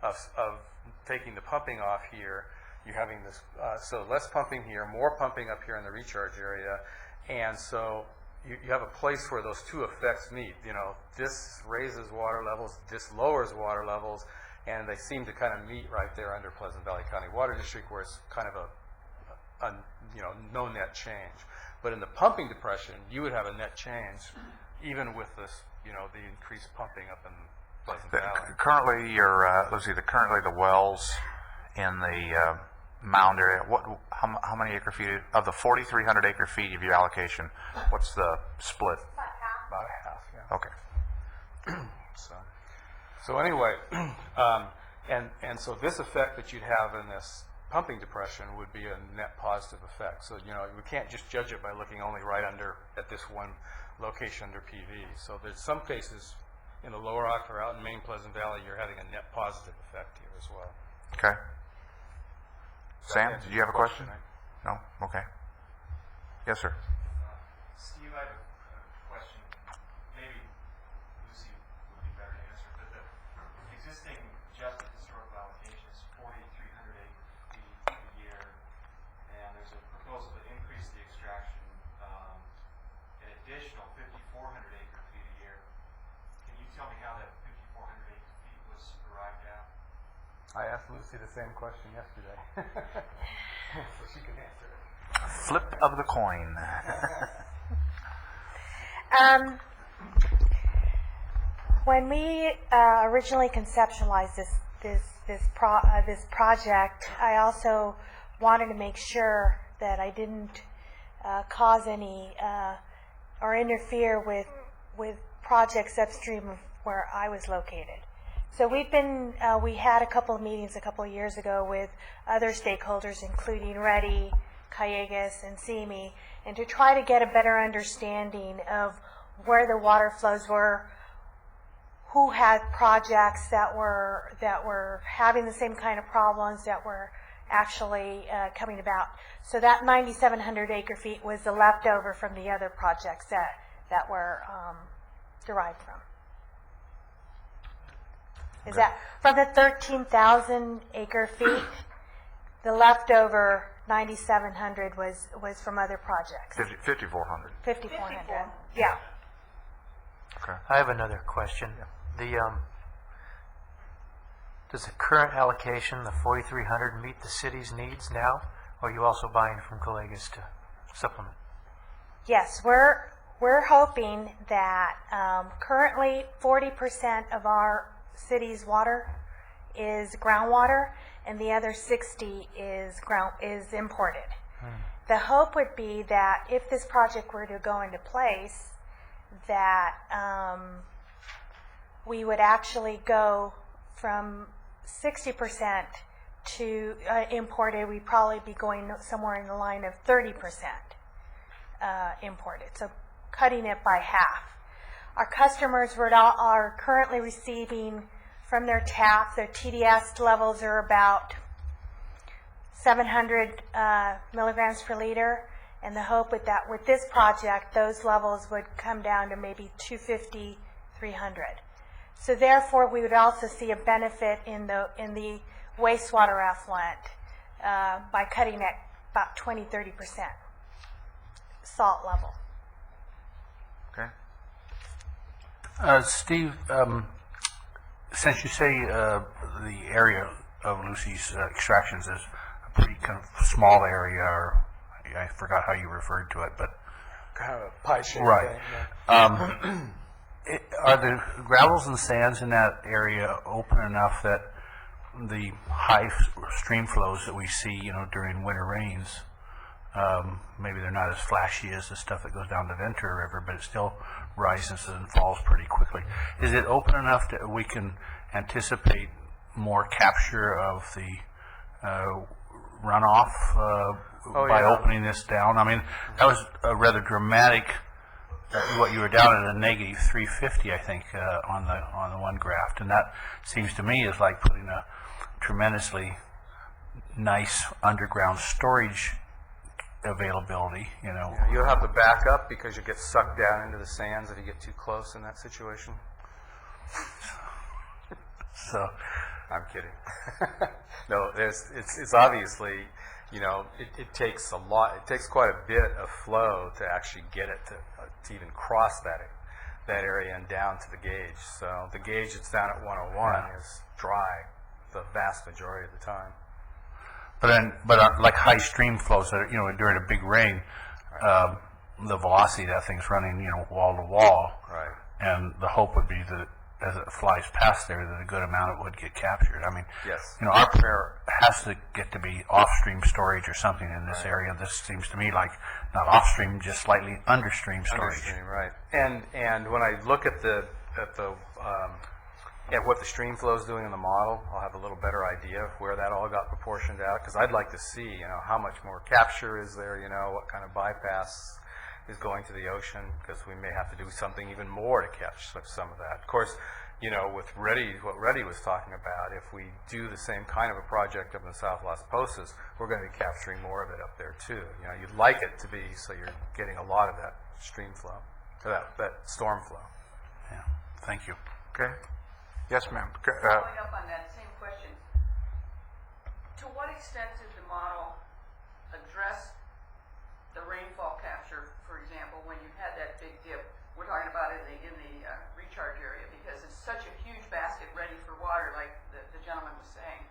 of taking the pumping off here. You're having this so less pumping here, more pumping up here in the recharge area, and so you have a place where those two effects meet. You know, this raises water levels, this lowers water levels, and they seem to kind of meet right there under Pleasant Valley County Water District, where it's kind of a you know, no net change. But in the pumping depression, you would have a net change, even with this, you know, the increased pumping up in Pleasant Valley. Currently, currently the wells in the mound area. How many acre feet of the 4,300 acre feet of your allocation? What's the split? About half. About a half, yeah. Okay. So anyway, and so this effect that you'd have in this pumping depression would be a net positive effect. So, you know, we can't just judge it by looking only right under, at this one location under PV. So there's some cases in the lower aquifer out in Main Pleasant Valley, you're having a net positive effect here as well. Okay. Sam, did you have a question? No? Okay. Yes, sir. Steve, I have a question. Maybe Lucy would be better to answer, but the existing adjusted historical allocation is 4,300 acre feet a year, and there's a proposal to increase the extraction an additional 5,400 acre feet a year. Can you tell me how that 5,400 acre feet was arrived at? I asked Lucy the same question yesterday, so she can answer it. Flip of the coin. When we originally conceptualized this project, I also wanted to make sure that I didn't cause any or interfere with projects upstream of where I was located. So we had a couple of meetings a couple of years ago with other stakeholders, including Reddy, Callegas, and CME, and to try to get a better understanding of where the water flows were, who had projects that were having the same kind of problems that were actually coming about. So that 9,700 acre feet was the leftover from the other projects that were derived from. Is that from the 13,000 acre feet? The leftover 9,700 was from other projects. 5,400. 5,400. Yeah. Okay. I have another question. Does the current allocation, the 4,300, meet the city's needs now, or are you also buying from Callegas to supplement? Yes, we're hoping that currently 40% of our city's water is groundwater, and the other 60 is imported. The hope would be that if this project were to go into place, that we would actually go from 60% to imported. We'd probably be going somewhere in the line of 30% imported, so cutting it by half. Our customers are currently receiving from their tap, their TDS levels are about 700 milligrams per liter, and the hope with this project, those levels would come down to maybe 250, 300. So therefore, we would also see a benefit in the wastewater effluent by cutting it about 20, 30% salt level. Okay. Steve, since you say the area of Lucy's extractions is a pretty kind of small area, or I forgot how you referred to it, but Kind of a pie shape. right. Yeah. Are the gravels and sands in that area open enough that the high stream flows that we see, during winter rains, maybe they're not as flashy as the stuff that goes down the Ventura River, but it still rises and falls pretty quickly. Is it open enough that we can anticipate more capture of the runoff by opening this down? I mean, that was a rather dramatic. What you were down at a negative 350, I think, on the one graph, and that seems to me is like putting a tremendously nice underground storage availability. You'll have to back up because you get sucked down into the sands if you get too close in that situation. So, I'm kidding. No, it's obviously, it takes a lot. It takes quite a bit of flow to actually get it to even cross that area and down to the gauge. So the gauge that's down at 101 is dry the vast majority of the time. But like high stream flows, during a big rain, the velocity of that thing's running, wall to wall. Right. And the hope would be that as it flies past there, that a good amount of it would get captured. I mean, Yes. our prayer has to get to be off-stream storage or something in this area. This seems to me like not off-stream, just slightly understream storage. Understream, right. And when I look at the at what the stream flow is doing in the model, I'll have a little better idea of where that all got proportioned out, because I'd like to see, how much more capture is there, what kind of bypass is going to the ocean, because we may have to do something even more to catch some of that. Of course, with what Reddy was talking about, if we do the same kind of a project up in South Las Posas, we're going to be capturing more of it up there too. You'd like it to be so you're getting a lot of that stream flow, that storm flow. Yeah, thank you. Okay. Yes, ma'am. Following up on that same question, to what extent did the model address the rainfall capture, for example, when you had that big dip? We're talking about in the recharge area, because it's such a huge basket ready for water, like the gentleman was saying.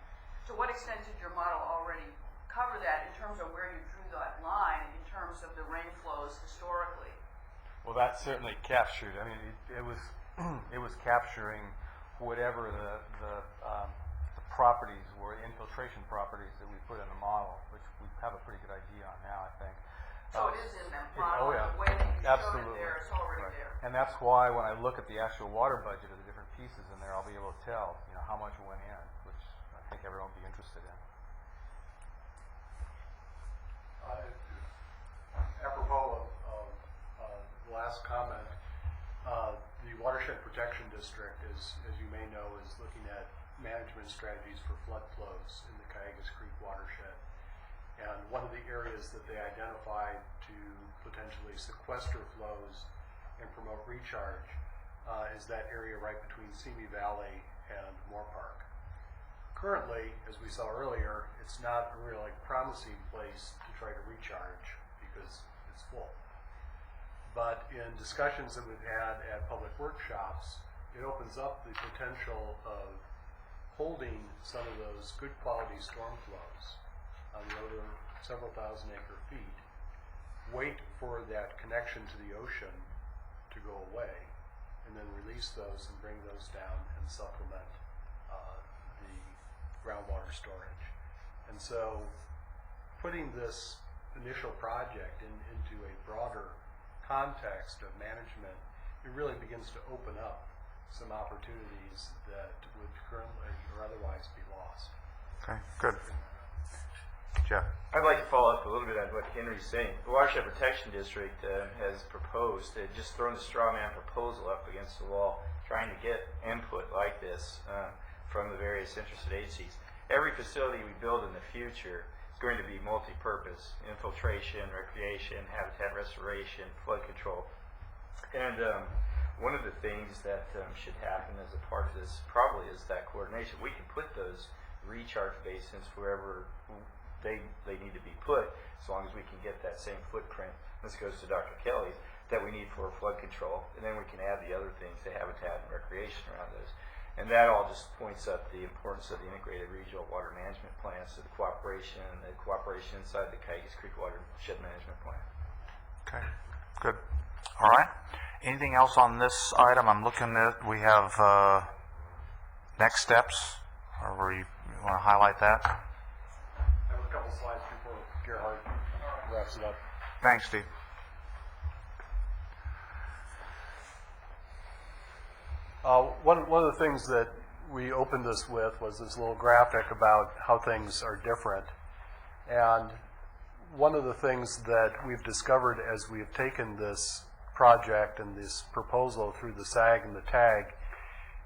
To what extent did your model already cover that in terms of where you drew that line in terms of the rain flows historically? Well, that certainly captured. I mean, it was it was capturing whatever the properties were, infiltration properties that we put in the model, which we have a pretty good idea on now, I think. So it is in that model, oh yeah, the way that you absolutely. showed it there, it's already Right. there. And that's why when I look at the actual water budget of the different pieces in there, I'll be able to tell, how much went in, which I think everyone will be interested in. Apropos of the last comment, the Watershed Protection District, as you may know, is looking at management strategies for flood flows in the Cayugas Creek watershed. And one of the areas that they identified to potentially sequester flows and promote recharge is that area right between Simi Valley and Moore Park. Currently, as we saw earlier, it's not a really promising place to try to recharge because it's full. But in discussions that we've had at public workshops, it opens up the potential of holding some of those good quality storm flows on the order of several thousand acre feet, wait for that connection to the ocean to go away, and then release those and bring those down and supplement the groundwater storage. And so putting this initial project into a broader context of management, it really begins to open up some opportunities that would currently or otherwise be lost. Okay, good. Jeff? I'd like to follow up a little bit on what Henry's saying. The Watershed Protection District has proposed, just thrown a straw man proposal up against the wall, trying to get input like this from the various interested agencies. Every facility we build in the future is going to be multi-purpose: infiltration, recreation, habitat restoration, flood control. And one of the things that should happen as a part of this probably is that coordination. We can put those recharge basins wherever they need to be put, as long as we can get that same footprint. This goes to Dr. Kelly's, that we need for flood control, and then we can add the other things, the habitat and recreation around those. And that all just points up the importance of the integrated regional water management plans, to the cooperation inside the Cayugas Creek Watershed Management Plan. Okay, good. All right. Anything else on this item? I'm looking at, we have next steps, or you want to highlight that? I have a couple slides before Gerhard wraps it up. Thanks, Steve. One of the things that we opened this with was this little graphic about how things are different. And one of the things that we've discovered as we've taken this project and this proposal through the SAG and the TAG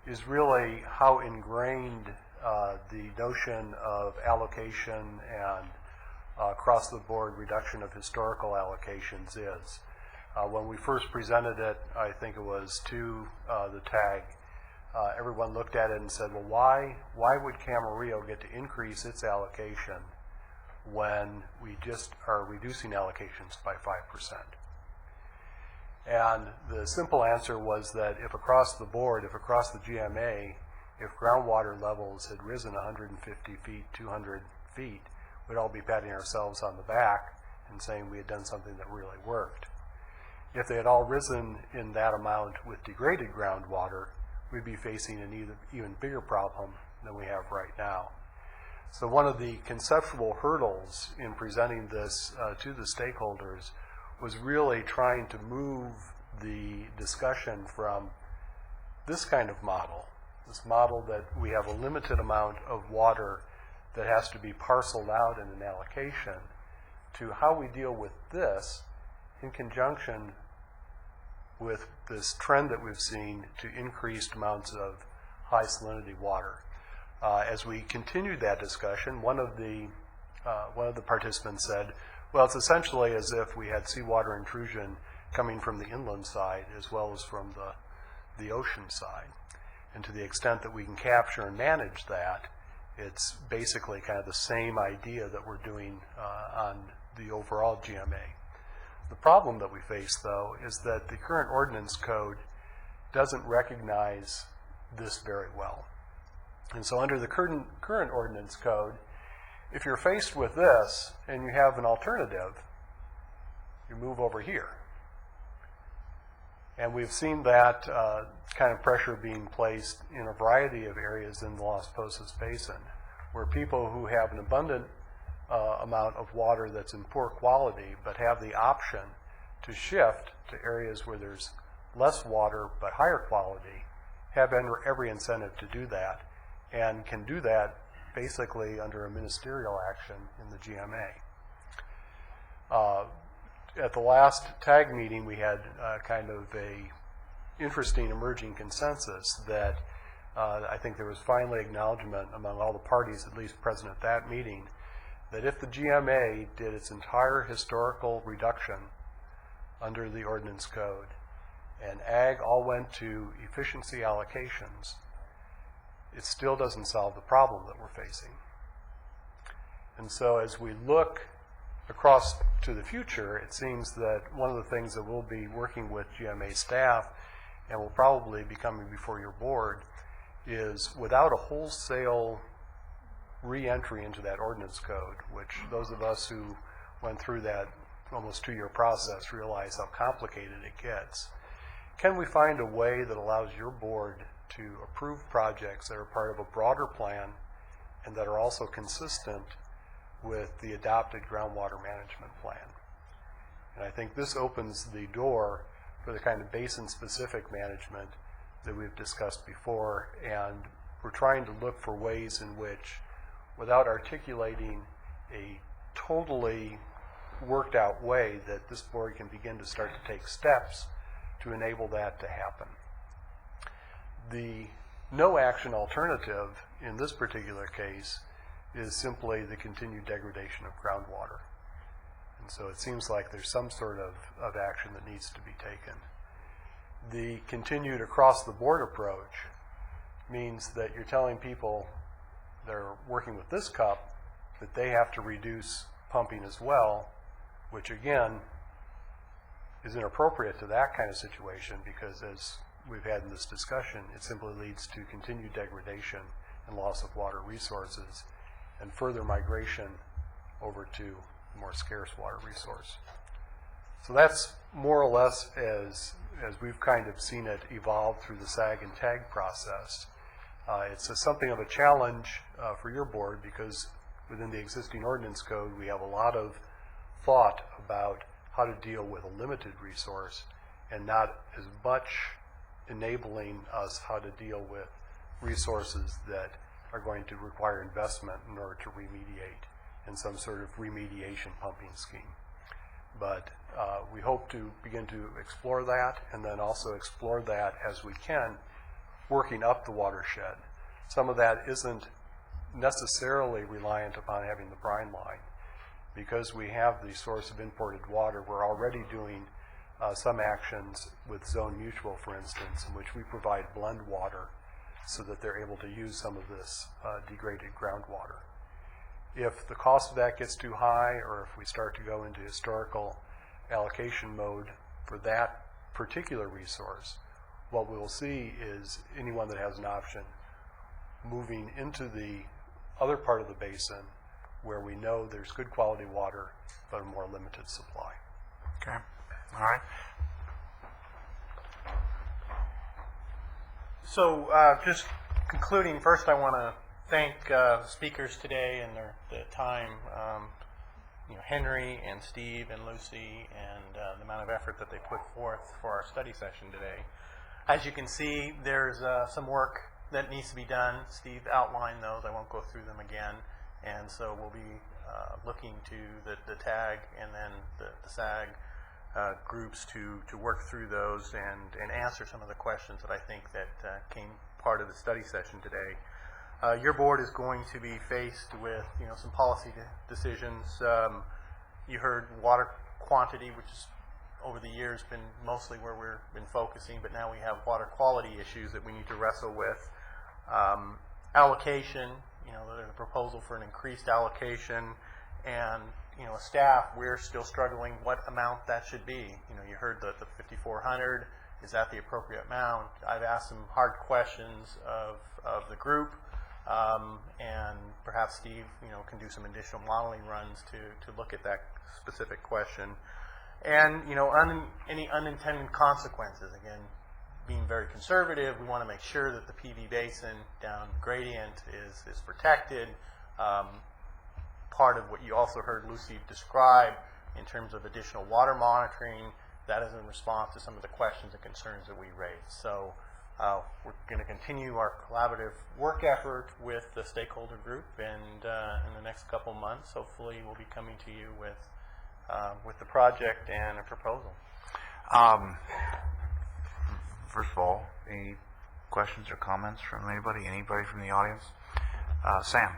is really how ingrained the notion of allocation and across-the-board reduction of historical allocations is. When we first presented it, I think it was to the TAG, everyone looked at it and said, well, why would Camarillo get to increase its allocation when we just are reducing allocations by 5%? And the simple answer was that if across the board, if across the GMA, if groundwater levels had risen 150 feet, 200 feet, we'd all be patting ourselves on the back and saying we had done something that really worked. If they had all risen in that amount with degraded groundwater, we'd be facing an even bigger problem than we have right now. So one of the conceptual hurdles in presenting this to the stakeholders was really trying to move the discussion from this kind of model, this model that we have a limited amount of water that has to be parceled out in an allocation, to how we deal with this in conjunction with this trend that we've seen to increased amounts of high salinity water. As we continued that discussion, one of the participants said, well, it's essentially as if we had seawater intrusion coming from the inland side as well as from the ocean side. And to the extent that we can capture and manage that, it's basically kind of the same idea that we're doing on the overall GMA. The problem that we face, though, is that the current ordinance code doesn't recognize this very well. And so under the current ordinance code, if you're faced with this and you have an alternative, you move over here. And we've seen that kind of pressure being placed in a variety of areas in the Las Posas Basin, where people who have an abundant amount of water that's in poor quality but have the option to shift to areas where there's less water but higher quality have every incentive to do that, and can do that basically under a ministerial action in the GMA. At the last TAG meeting, we had kind of a interesting emerging consensus that I think there was finally acknowledgement among all the parties, at least present at that meeting, that if the GMA did its entire historical reduction under the ordinance code and ag all went to efficiency allocations, it still doesn't solve the problem that we're facing. And so as we look across to the future, it seems that one of the things that we'll be working with GMA staff and will probably be coming before your board is, without a wholesale re-entry into that ordinance code, which those of us who went through that almost 2-year process realize how complicated it gets, can we find a way that allows your board to approve projects that are part of a broader plan and that are also consistent with the adopted groundwater management plan? And I think this opens the door for the kind of basin-specific management that we've discussed before, and we're trying to look for ways in which, without articulating a totally worked out way, that this board can begin to start to take steps to enable that to happen. The no action alternative in this particular case is simply the continued degradation of groundwater. And so it seems like there's some sort of action that needs to be taken. The continued across-the-board approach means that you're telling people that are working with this cup that they have to reduce pumping as well, which again is inappropriate to that kind of situation, because as we've had in this discussion, it simply leads to continued degradation and loss of water resources and further migration over to a more scarce water resource. So that's more or less as we've kind of seen it evolve through the SAG and TAG process. It's something of a challenge for your board, because within the existing ordinance code we have a lot of thought about how to deal with a limited resource and not as much enabling us how to deal with resources that are going to require investment in order to remediate in some sort of remediation pumping scheme. But we hope to begin to explore that, and then also explore that as we can, working up the watershed. Some of that isn't necessarily reliant upon having the brine line. Because we have the source of imported water, we're already doing some actions with Zone Mutual, for instance, in which we provide blend water so that they're able to use some of this degraded groundwater. If the cost of that gets too high, or if we start to go into historical allocation mode for that particular resource, what we will see is anyone that has an option moving into the other part of the basin where we know there's good quality water but a more limited supply. Okay. All right. So just concluding, first I want to thank speakers today and the time, Henry and Steve and Lucy, and the amount of effort that they put forth for our study session today. As you can see, there's some work that needs to be done. Steve outlined those. I won't go through them again. And so we'll be looking to the TAG and then the SAG groups to work through those and answer some of the questions that I think that came part of the study session today. Your board is going to be faced with some policy decisions. You heard water quantity, which is over the years been mostly where we've been focusing, but now we have water quality issues that we need to wrestle with. Allocation, there's a proposal for an increased allocation, and staff, we're still struggling what amount that should be. You heard the 5,400. Is that the appropriate amount? I've asked some hard questions of the group, and perhaps Steve, can do some additional modeling runs to look at that specific question. And any unintended consequences. Again, being very conservative, we want to make sure that the PV basin down gradient is protected. Part of what you also heard Lucy describe in terms of additional water monitoring, that is in response to some of the questions and concerns that we raised. So we're going to continue our collaborative work effort with the stakeholder group, and in the next couple months, hopefully we'll be coming to you with the project and a proposal. First of all, any questions or comments from anybody? Anybody from the audience? Sam.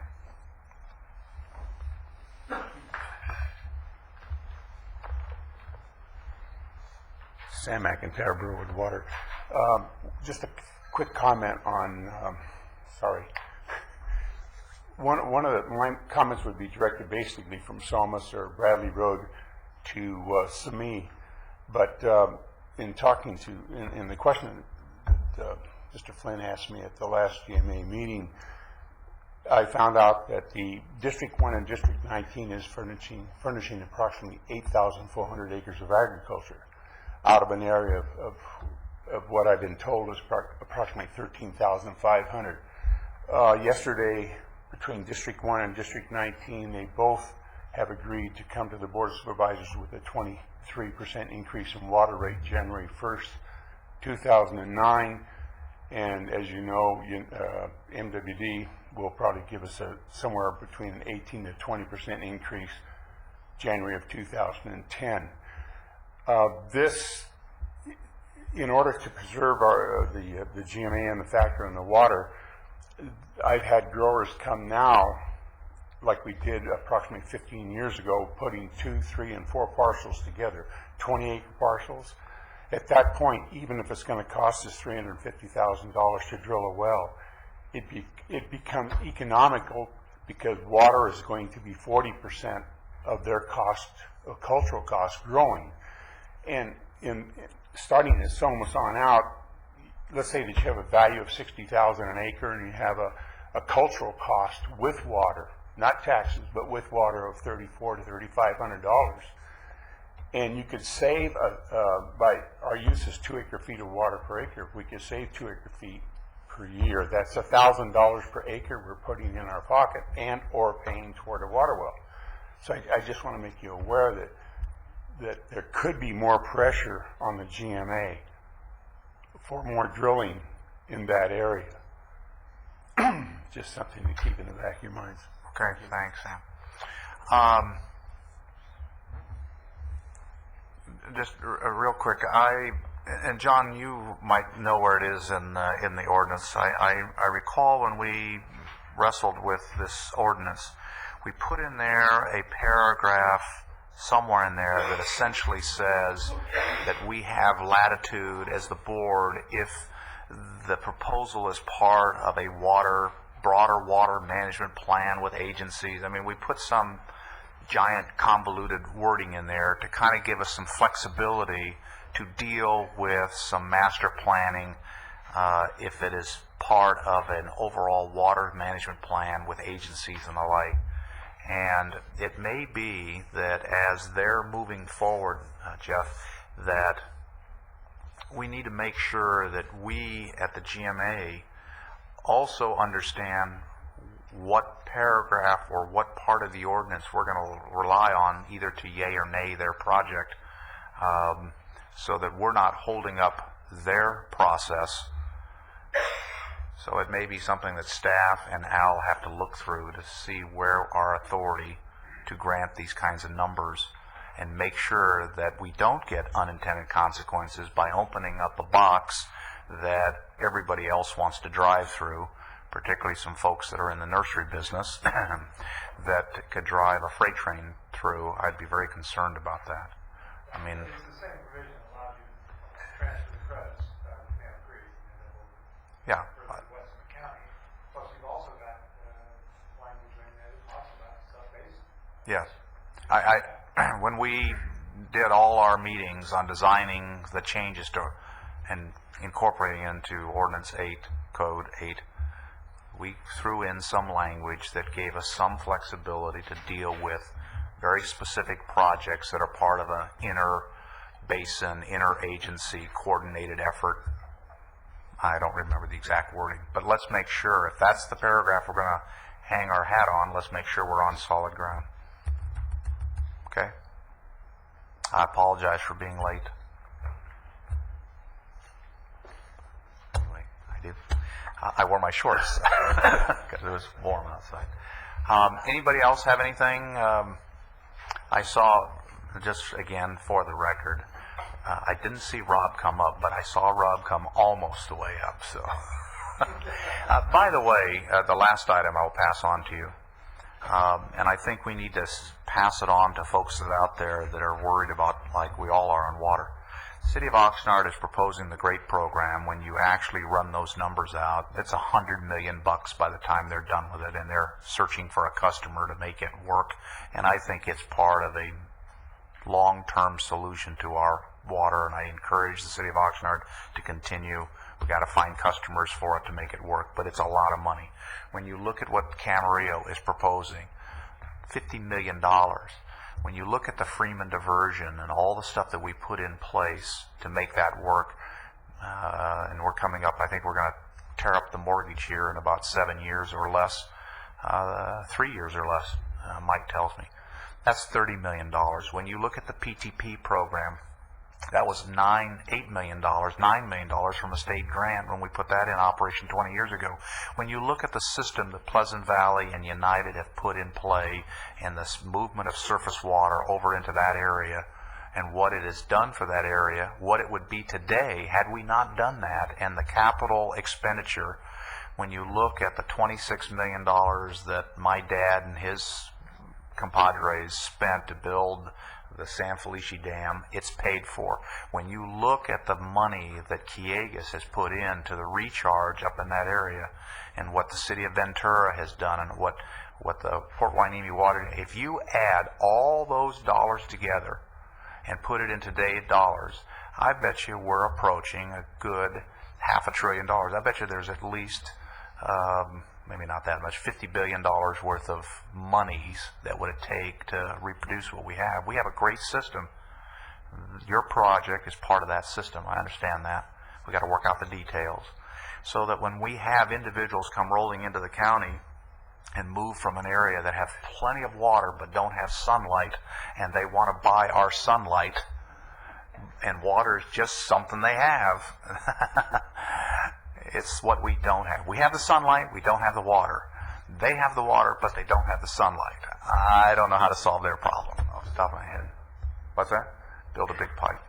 Sam McIntyre, Brewood Water. Just a quick comment on, one of my comments would be directed basically from Salmus or Bradley Road to Sami, but in talking to, in the question that Mr. Flynn asked me at the last GMA meeting, I found out that the District 1 and District 19 is furnishing approximately 8,400 acres of agriculture out of an area of what I've been told is approximately 13,500. Yesterday, between District 1 and District 19, they both have agreed to come to the Board of Supervisors with a 23% increase in water rate January 1st, 2009. And as you know, MWD will probably give us somewhere between an 18 to 20% increase January of 2010. This, in order to preserve the GMA and the factor in the water, I've had growers come now, like we did approximately 15 years ago, putting 2, 3, and 4 parcels together, 20-acre parcels. At that point, even if it's going to cost us $350,000 to drill a well, it becomes economical because water is going to be 40% of their cost, of cultural cost, growing. And starting at Somas on out, let's say that you have a value of $60,000 an acre and you have a cultural cost with water, not taxes, but with water of $3,400 to $3,500. And you could save, by our use is 2 acre feet of water per acre. If we could save 2 acre feet per year, that's $1,000 per acre we're putting in our pocket and or paying toward a water well. So I just want to make you aware that there could be more pressure on the GMA for more drilling in that area. Just something to keep in the back of your minds. Okay, thanks, Sam. Just real quick, and John, you might know where it is in the ordinance. I recall when we wrestled with this ordinance, we put in there a paragraph somewhere in there that essentially says that we have latitude as the board if the proposal is part of a broader water management plan with agencies. I mean, we put some giant convoluted wording in there to kind of give us some flexibility to deal with some master planning if it is part of an overall water management plan with agencies and the like. And it may be that as they're moving forward, Jeff, that we need to make sure that we at the GMA also understand what paragraph or what part of the ordinance we're going to rely on either to yay or nay their project, so that we're not holding up their process. So it may be something that staff and Al have to look through to see where our authority to grant these kinds of numbers, and make sure that we don't get unintended consequences by opening up a box that everybody else wants to drive through, particularly some folks that are in the nursery business that could drive a freight train through. I'd be very concerned about that. I mean, It's the same provision that allows you to transfer the credits with Camp Creek and yeah. further west of the county. Plus, you've also got language in there that talks about sub-basin. Yes. When we did all our meetings on designing the changes to and incorporating into Ordinance 8, Code 8, we threw in some language that gave us some flexibility to deal with very specific projects that are part of an inter-basin, inter-agency coordinated effort. I don't remember the exact wording, but let's make sure, if that's the paragraph we're going to hang our hat on, let's make sure we're on solid ground. Okay? I apologize for being late. Anyway, I did. I wore my shorts because it was warm outside. Anybody else have anything? I saw, just again for the record, I didn't see Rob come up, but I saw Rob come almost the way up. So, by the way, the last item I'll pass on to you. And I think we need to pass it on to folks that are out there that are worried about, like we all are, on water. The City of Oxnard is proposing the GREAT program. When you actually run those numbers out, it's $100 million by the time they're done with it, and they're searching for a customer to make it work. And I think it's part of a long-term solution to our water, and I encourage the City of Oxnard to continue. We've got to find customers for it to make it work, but it's a lot of money. When you look at what Camarillo is proposing, $50 million. When you look at the Freeman diversion and all the stuff that we put in place to make that work, and we're coming up, I think we're going to tear up the mortgage here in about 7 years or less, 3 years or less, Mike tells me. That's $30 million. When you look at the PTP program, that was $9 million from a state grant when we put that in operation 20 years ago. When you look at the system that Pleasant Valley and United have put in play, and this movement of surface water over into that area, and what it has done for that area, what it would be today had we not done that, and the capital expenditure, when you look at the $26 million that my dad and his compadres spent to build the San Felice Dam, it's paid for. When you look at the money that Kiegas has put into the recharge up in that area, and what the city of Ventura has done, and what the Port Hueneme water, if you add all those dollars together and put it in today's dollars, I bet you we're approaching a good $500 billion. I bet you there's at least maybe not that much, $50 billion worth of monies that would it take to reproduce what we have. We have a great system. Your project is part of that system. I understand that. We've got to work out the details so that when we have individuals come rolling into the county and move from an area that have plenty of water but don't have sunlight, and they want to buy our sunlight, and water is just something they have. It's what we don't have. We have the sunlight, we don't have the water. They have the water, but they don't have the sunlight. I don't know how to solve their problem off the top of my head. What's that? Build a big pipe.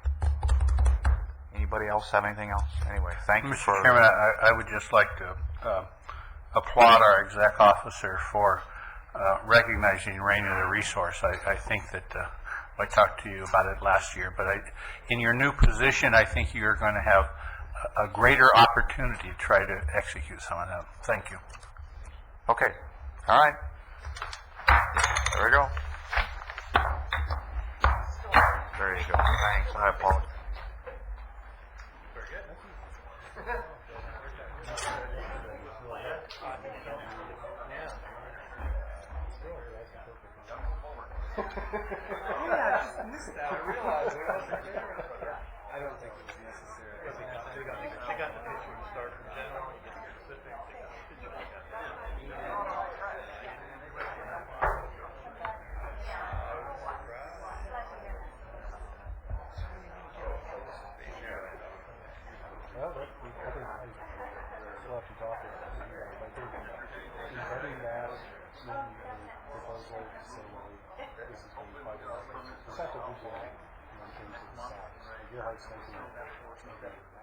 Anybody else have anything else? Anyway, thank you for... Mr. Chairman, I would just like to applaud our exec officer for recognizing rain as a resource. I think that I talked to you about it last year, but in your new position, I think you're going to have a greater opportunity to try to execute some of that. Thank you. Okay. All right. There we go. There you go. Thanks. I apologize. I just missed that. I realized it wasn't there. I don't think it was necessary. They got the picture and start from general, you get specific, they got the picture, they got that. in terms of the size. Gerhardt's thinking maybe